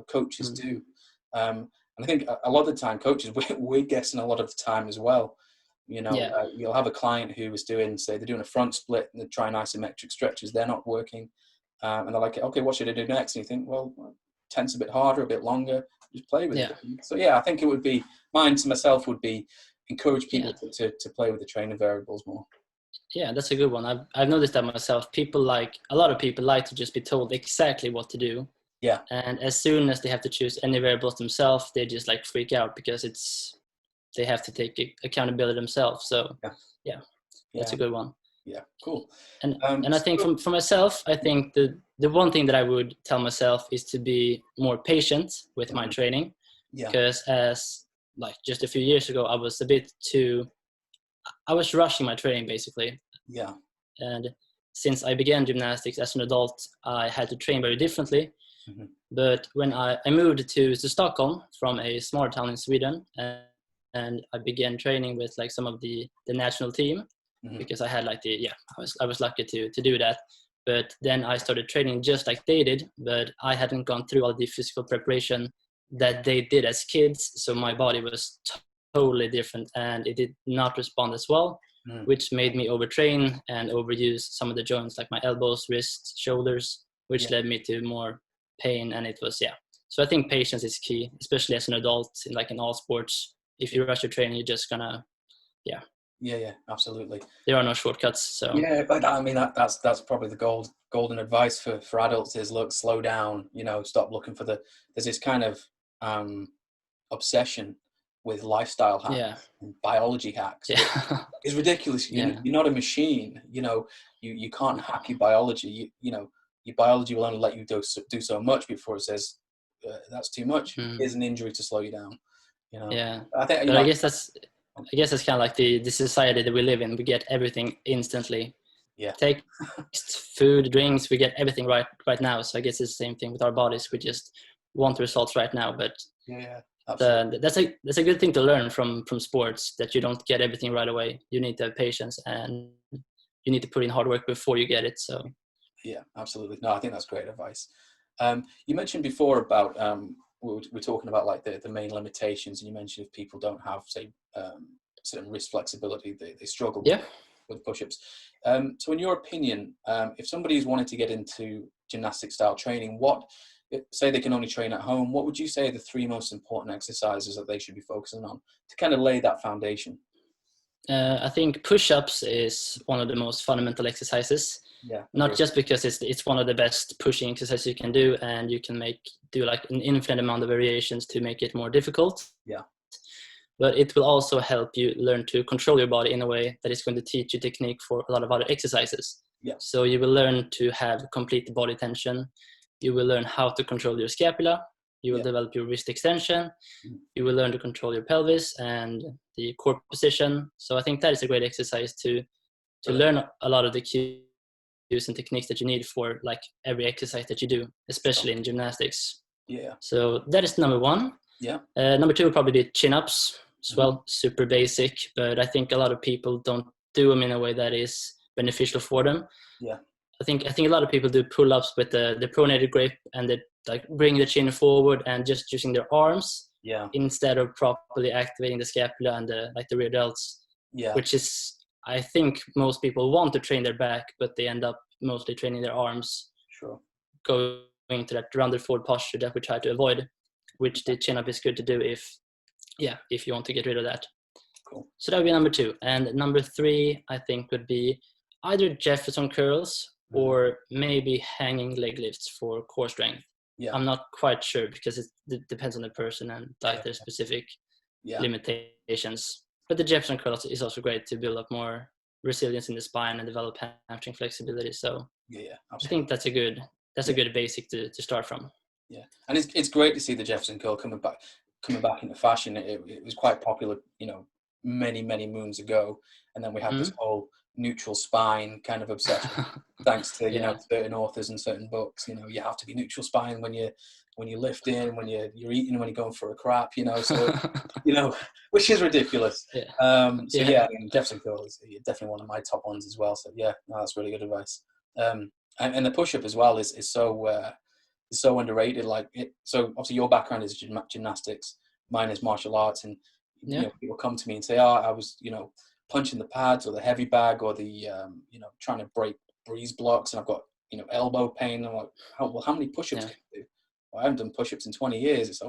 coaches do. And I think a lot of the time coaches, we're guessing a lot of the time as well. You'll have a client who is doing, say, they're doing a front split and they're trying isometric stretches. They're not working. And they're like, okay, what should I do next? And you think, well, tense a bit harder, a bit longer, just play with it. So yeah, I think it would be, mine to myself would be encourage people to play with the training variables more.
Yeah, that's a good one. I've noticed that myself. A lot of people like to just be told exactly what to do.
Yeah.
And as soon as they have to choose any variables themselves, they just like freak out because they have to take accountability themselves. So yeah, that's a good one.
Yeah, cool.
And I think for myself, I think the one thing that I would tell myself is to be more patient with my training. Because as like just a few years ago, I was rushing my training basically.
Yeah.
And since I began gymnastics as an adult, I had to train very differently. But when I moved to Stockholm from a smaller town in Sweden, and I began training with like some of the national team, because I had like I was lucky to do that. But then I started training just like they did, but I hadn't gone through all the physical preparation that they did as kids. So my body was totally different and it did not respond as well, which made me overtrain and overuse some of the joints like my elbows, wrists, shoulders, which led me to more pain. And it was, so I think patience is key, especially as an adult in all sports. If you rush your training, you're just gonna,
Yeah, absolutely.
There are no shortcuts. So
yeah, but I mean that's probably the golden advice for adults is look, slow down. Stop looking for there's this kind of obsession with lifestyle hacks and biology hacks. It's ridiculous. You're not a machine. You can't hack your biology. Your biology will only let you do so much before it says that's too much. Here's an injury to slow you down. I think.
But I guess that's kind of like the society that we live in. We get everything instantly.
Yeah.
Text, food, drinks, we get everything right now. So I guess it's the same thing with our bodies. We just want results right now. But that's a good thing to learn from sports, that you don't get everything right away. You need to have patience and you need to put in hard work before you get it. So
yeah, absolutely. No, I think that's great advice. You mentioned before about we're talking about like the main limitations, and you mentioned if people don't have, say, certain wrist flexibility, they struggle with push-ups. So in your opinion, if somebody's wanted to get into gymnastic style training, say they can only train at home, what would you say are the 3 most important exercises that they should be focusing on to kind of lay that foundation?
I think push-ups is one of the most fundamental exercises.
Yeah,
not just because it's one of the best pushing exercises you can do, and you can do like an infinite amount of variations to make it more difficult.
Yeah.
But it will also help you learn to control your body in a way that is going to teach you technique for a lot of other exercises.
Yeah.
So you will learn to have complete body tension. You will learn how to control your scapula. You will develop your wrist extension. You will learn to control your pelvis and the core position. So I think that is a great exercise to learn a lot of the cues and techniques that you need for like every exercise that you do, especially in gymnastics.
Yeah.
So that is number 1.
Yeah.
Number 2 would probably be chin-ups as well. Super basic, but I think a lot of people don't do them in a way that is beneficial for them.
Yeah.
I think a lot of people do pull-ups with the pronated grip, and they like bring the chin forward and just using their arms instead of properly activating the scapula and the rear delts. Yeah. Which is, I think most people want to train their back, but they end up mostly training their arms.
Sure.
Going to that rounded forward posture that we try to avoid, which the chin-up is good to do if you want to get rid of that.
Cool.
So that would be number 2. And number 3, I think, would be either Jefferson curls or maybe hanging leg lifts for core strength. Yeah. I'm not quite sure because it depends on the person and their specific limitations. But the Jefferson curls is also great to build up more resilience in the spine and develop hamstring flexibility. So I think that's a good basic to start from.
Yeah, and it's great to see the Jefferson curl coming back into fashion. It was quite popular, many moons ago, and then we had this whole neutral spine kind of obsession, thanks to certain authors and certain books. You have to be neutral spine when you're lifting, when you're eating, when you're going for a crap. So which is ridiculous. I mean, Jefferson curl is definitely one of my top ones as well. So that's really good advice. And the push up as well is so is so underrated. So obviously your background is gymnastics, mine is martial arts, and people come to me and say, "Oh, I was punching the pads or the heavy bag or the trying to break breeze blocks, and I've got elbow pain." I'm like, how many push-ups can you do? Well, I haven't done push-ups in 20 years. It's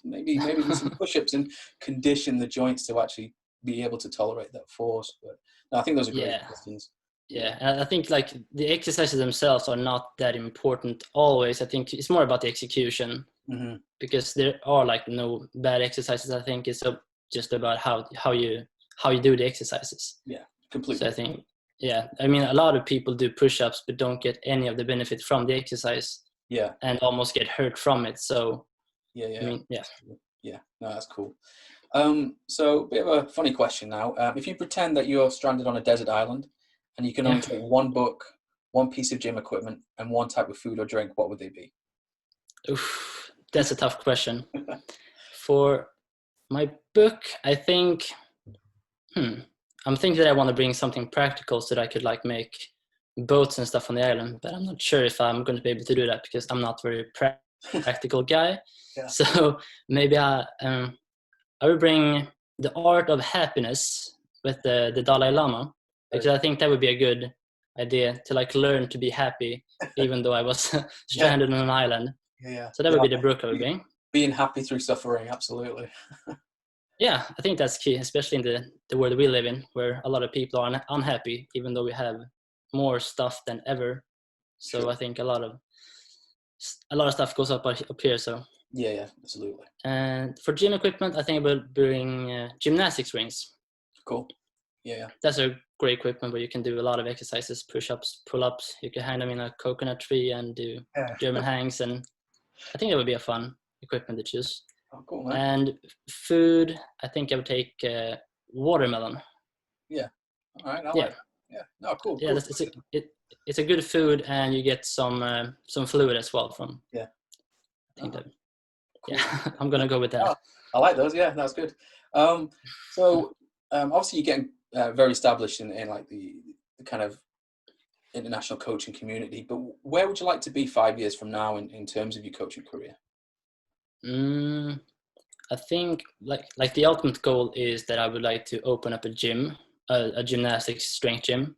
maybe do some push-ups and condition the joints to actually be able to tolerate that force. But no, I think those are great questions.
Yeah, and I think like the exercises themselves are not that important always. I think it's more about the execution, because there are like no bad exercises. I think it's just about how you do the exercises.
Yeah, completely.
So I think, I mean, a lot of people do push-ups but don't get any of the benefit from the exercise.
Yeah.
And almost get hurt from it. So
yeah.
I mean,
no, that's cool. So a bit of a funny question now. If you pretend that you're stranded on a desert island and you can only take one book, one piece of gym equipment, and one type of food or drink, what would they be?
Oof, that's a tough question. For my book, I think I'm thinking that I want to bring something practical so that I could like make boats and stuff on the island, but I'm not sure if I'm going to be able to do that because I'm not a very practical guy. So maybe I would bring The Art of Happiness with the Dalai Lama, because I think that would be a good idea to like learn to be happy even though I was stranded on an island. So that would be the book I would bring.
Being happy through suffering, absolutely.
Yeah, I think that's key, especially in the world we live in, where a lot of people are unhappy, even though we have more stuff than ever. So sure. I think a lot of stuff goes up here. So
yeah, absolutely.
And for gym equipment, I think I will bring gymnastics rings.
Cool. Yeah.
That's a great equipment where you can do a lot of exercises, push-ups, pull-ups. You can hang them in a coconut tree and do German hangs, and I think that would be a fun equipment to choose.
Oh, cool, man.
And food, I think I would take watermelon.
Yeah. All right. I like that. Yeah. No, cool.
Yeah, cool. It's a good food, and you get some fluid as well from.
Yeah.
I think that. Cool. Yeah, I'm gonna go with that.
Oh, I like those. Yeah, that's good. So obviously you're getting very established in like the kind of international coaching community, but where would you like to be 5 years from now in terms of your coaching career?
I think like the ultimate goal is that I would like to open up a gym, a gymnastics strength gym,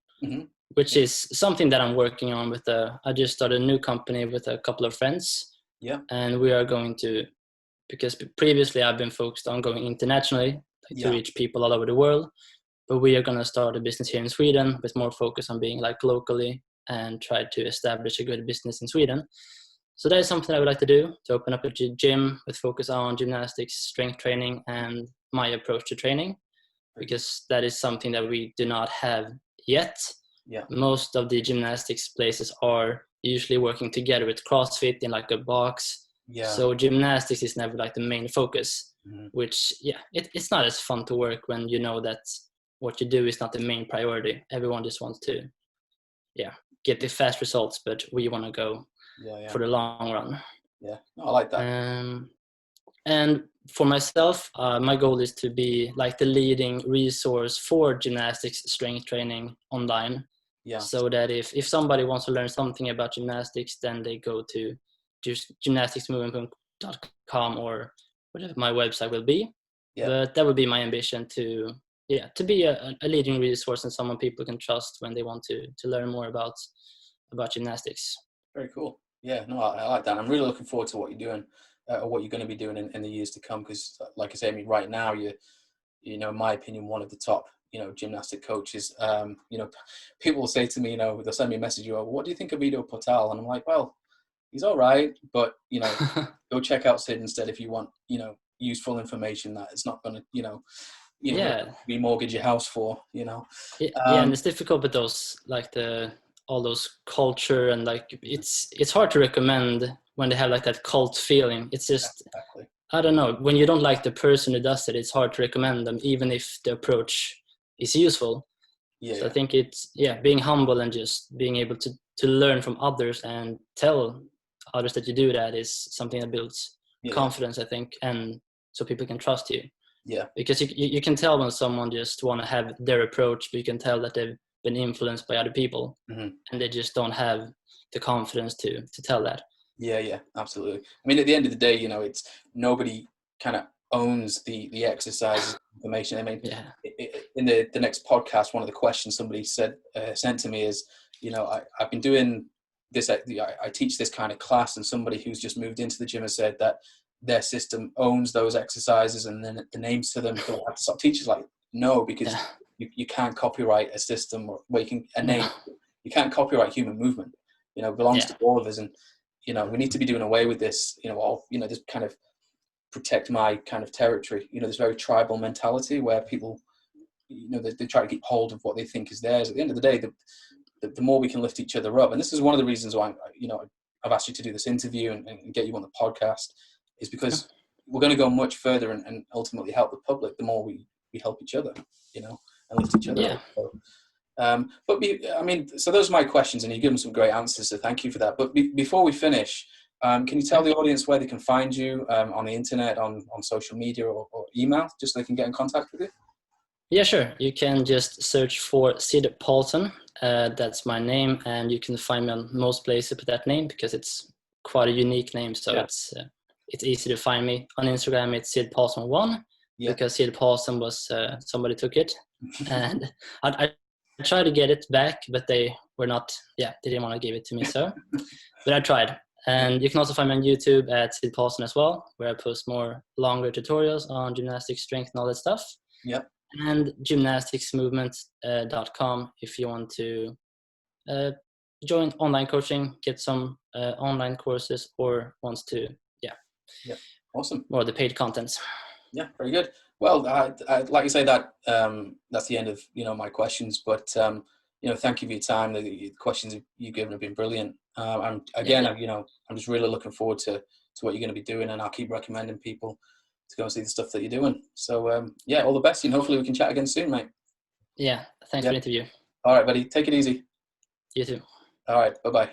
which is something that I'm working on with I just started a new company with a couple of friends.
Yeah.
And we are going to, because previously I've been focused on going internationally to reach people all over the world, but we are going to start a business here in Sweden with more focus on being like locally and try to establish a good business in Sweden. So that is something I would like to do, to open up a gym with focus on gymnastics, strength training, and my approach to training, because that is something that we do not have yet.
Yeah.
Most of the gymnastics places are usually working together with CrossFit in like a box. Yeah. So gymnastics is never like the main focus, which it's not as fun to work when you know that what you do is not the main priority. Everyone just wants to get the fast results, but we want to go for the long run.
Yeah, I like that.
And for myself, my goal is to be like the leading resource for gymnastics strength training online. Yeah. So that if somebody wants to learn something about gymnastics, then they go to just gymnasticsmovement.com or whatever my website will be. Yeah. But that would be my ambition to be a leading resource and someone people can trust when they want to learn more about gymnastics.
Very cool. Yeah, no, I like that. I'm really looking forward to what you're doing, or what you're going to be doing in the years to come. Because, like I say, I mean, right now you're, in my opinion, one of the top, gymnastic coaches. People will say to me, they'll send me a message, what do you think of Ido Portal? And I'm like, well, he's all right, but go check out Sid instead if you want, useful information that it's not going to, remortgage your house for,
and it's difficult with those like all those culture and like it's hard to recommend when they have like that cult feeling. It's just I don't know, when you don't like the person who does it, it's hard to recommend them even if the approach is useful. So I think it's being humble and just being able to learn from others and tell others that you do that is something that builds confidence, I think, and so people can trust you. Yeah, because you can tell when someone just want to have their approach, but you can tell that they've been influenced by other people, and they just don't have the confidence to tell that.
Yeah, absolutely. I mean, at the end of the day, it's nobody kind of owns the exercise information. I mean,
Yeah.
in the next podcast, one of the questions somebody sent to me is, I've been doing this. I teach this kind of class, and somebody who's just moved into the gym has said that their system owns those exercises, and then the names to them. Do I have to stop? Teachers like, no, because
Yeah.
you can't copyright a system or where you can a
No.
name. You can't copyright human movement. It belongs
Yeah.
to all of us, and we need to be doing away with this. This kind of protect my kind of territory. This very tribal mentality where people, they try to keep hold of what they think is theirs. At the end of the day, the more we can lift each other up, and this is one of the reasons why I've asked you to do this interview and get you on the podcast, is because we're going to go much further and ultimately help the public the more we help each other, and lift each other
Yeah.
up. So, so those are my questions, and you've given some great answers, so thank you for that. But before we finish, can you tell the audience where they can find you on the internet, on social media, or email, just so they can get in contact with you?
Yeah, sure. You can just search for Sid Paulson. That's my name, and you can find me on most places with that name because it's quite a unique name. So it's easy to find me. On Instagram, it's Sid Paulson1 because Sid Paulson was somebody took it, and I tried to get it back, but they were not. Yeah, they didn't want to give it to me. So, but I tried. And you can also find me on YouTube at Sid Paulson as well, where I post more longer tutorials on gymnastics, strength, and all that stuff.
Yep.
And gymnasticsmovement.com if you want to join online coaching, get some online courses, or wants to,
Awesome.
more of the paid contents.
Yeah, very good. Well, like I say, that that's the end of my questions. But thank you for your time. The questions you've given have been brilliant. I'm just really looking forward to what you're going to be doing, and I'll keep recommending people to go and see the stuff that you're doing. So all the best, and hopefully we can chat again soon, mate.
Yeah, thanks for the interview.
All right, buddy. Take it easy.
You too.
All right, bye-bye.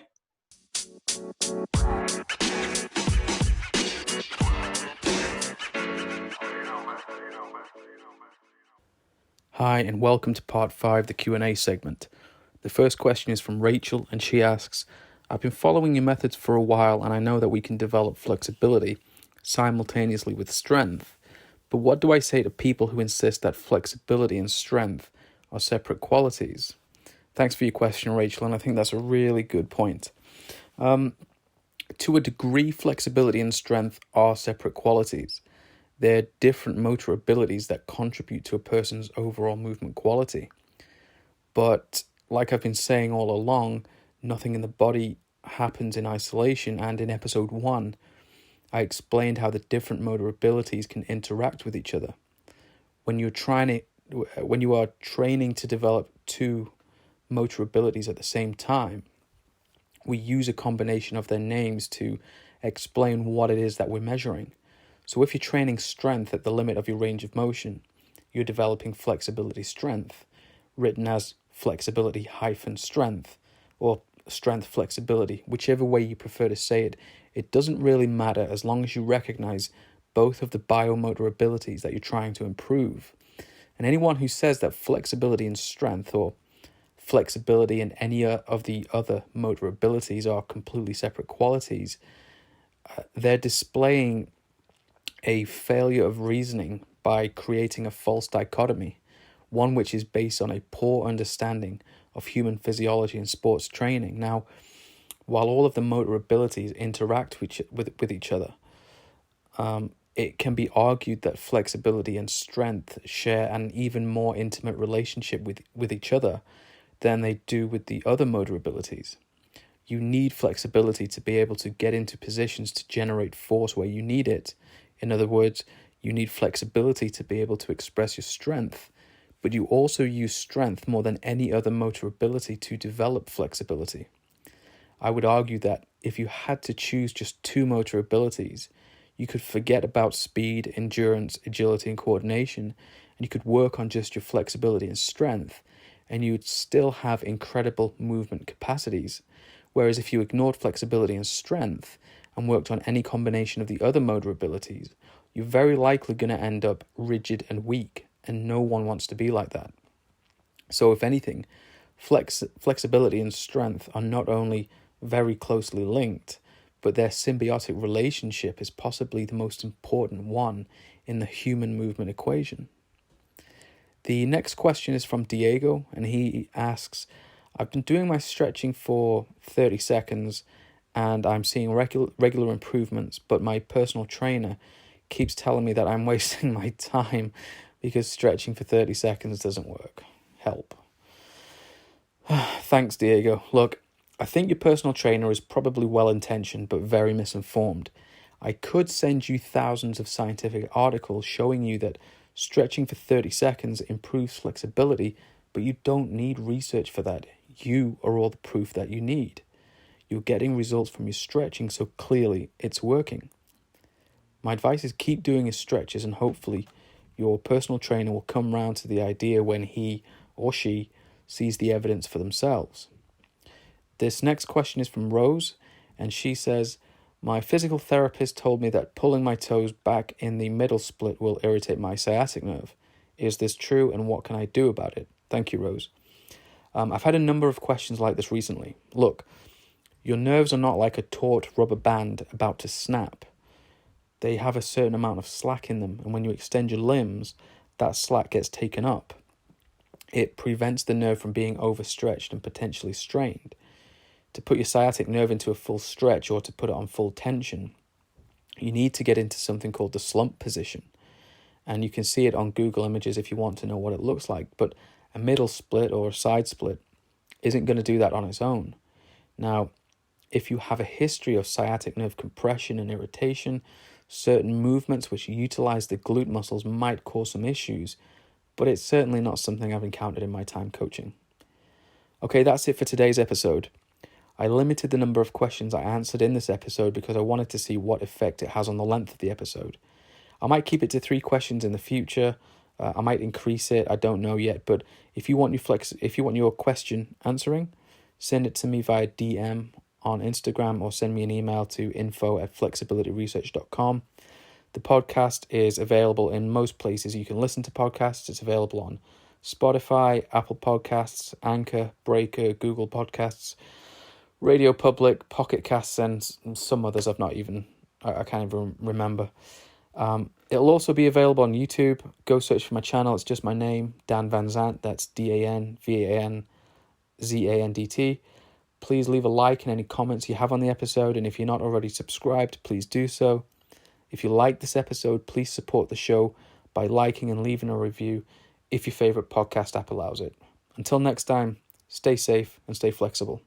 Hi, and welcome to part 5, the Q&A segment. The first question is from Rachel, and she asks, I've been following your methods for a while, and I know that we can develop flexibility simultaneously with strength. But what do I say to people who insist that flexibility and strength are separate qualities? Thanks for your question, Rachel, and I think that's a really good point. To a degree, flexibility and strength are separate qualities. They're different motor abilities that contribute to a person's overall movement quality. But like I've been saying all along, nothing in the body happens in isolation, and in episode 1, I explained how the different motor abilities can interact with each other. When you are training to develop two motor abilities at the same time, we use a combination of their names to explain what it is that we're measuring. So if you're training strength at the limit of your range of motion, you're developing flexibility strength, written as flexibility-strength, or strength flexibility, whichever way you prefer to say it. It doesn't really matter as long as you recognize both of the biomotor abilities that you're trying to improve. And anyone who says that flexibility and strength, or flexibility and any of the other motor abilities, are completely separate qualities, they're displaying a failure of reasoning by creating a false dichotomy, one which is based on a poor understanding of human physiology and sports training. Now, while all of the motor abilities interact with each other, it can be argued that flexibility and strength share an even more intimate relationship with each other than they do with the other motor abilities. You need flexibility to be able to get into positions to generate force where you need it. In other words, you need flexibility to be able to express your strength, but you also use strength more than any other motor ability to develop flexibility. I would argue that if you had to choose just two motor abilities, you could forget about speed, endurance, agility, and coordination, and you could work on just your flexibility and strength, and you would still have incredible movement capacities. Whereas if you ignored flexibility and strength and worked on any combination of the other motor abilities, you're very likely going to end up rigid and weak, and no one wants to be like that. So if anything, flexibility and strength are not only very closely linked, but their symbiotic relationship is possibly the most important one in the human movement equation. The next question is from Diego, and he asks, I've been doing my stretching for 30 seconds and I'm seeing regular improvements, but my personal trainer keeps telling me that I'm wasting my time because stretching for 30 seconds doesn't work. Help. Thanks, Diego. Look, I think your personal trainer is probably well-intentioned but very misinformed. I could send you thousands of scientific articles showing you that stretching for 30 seconds improves flexibility, but you don't need research for that. You are all the proof that you need. You're getting results from your stretching, so clearly it's working. My advice is keep doing your stretches, and hopefully your personal trainer will come round to the idea when he or she sees the evidence for themselves. This next question is from Rose, and she says, my physical therapist told me that pulling my toes back in the middle split will irritate my sciatic nerve. Is this true, and what can I do about it? Thank you, Rose. I've had a number of questions like this recently. Look, your nerves are not like a taut rubber band about to snap. They have a certain amount of slack in them, and when you extend your limbs, that slack gets taken up. It prevents the nerve from being overstretched and potentially strained. To put your sciatic nerve into a full stretch or to put it on full tension, you need to get into something called the slump position. And you can see it on Google Images if you want to know what it looks like. But a middle split or a side split isn't going to do that on its own. Now, if you have a history of sciatic nerve compression and irritation, certain movements which utilize the glute muscles might cause some issues, but it's certainly not something I've encountered in my time coaching. Okay, that's it for today's episode. I limited the number of questions I answered in this episode because I wanted to see what effect it has on the length of the episode. I might keep it to 3 questions in the future. I might increase it. I don't know yet. But if you want your question answering, send it to me via DM on Instagram or send me an email to info@flexibilityresearch.com. The podcast is available in most places you can listen to podcasts. It's available on Spotify, Apple Podcasts, Anchor, Breaker, Google Podcasts, Radio Public, Pocket Casts, and some others I can't even remember. It'll also be available on YouTube. Go search for my channel. It's just my name, Dan Van Zandt. That's DanVanZandt. Please leave a like and any comments you have on the episode. And if you're not already subscribed, please do so. If you like this episode, please support the show by liking and leaving a review if your favorite podcast app allows it. Until next time, stay safe and stay flexible.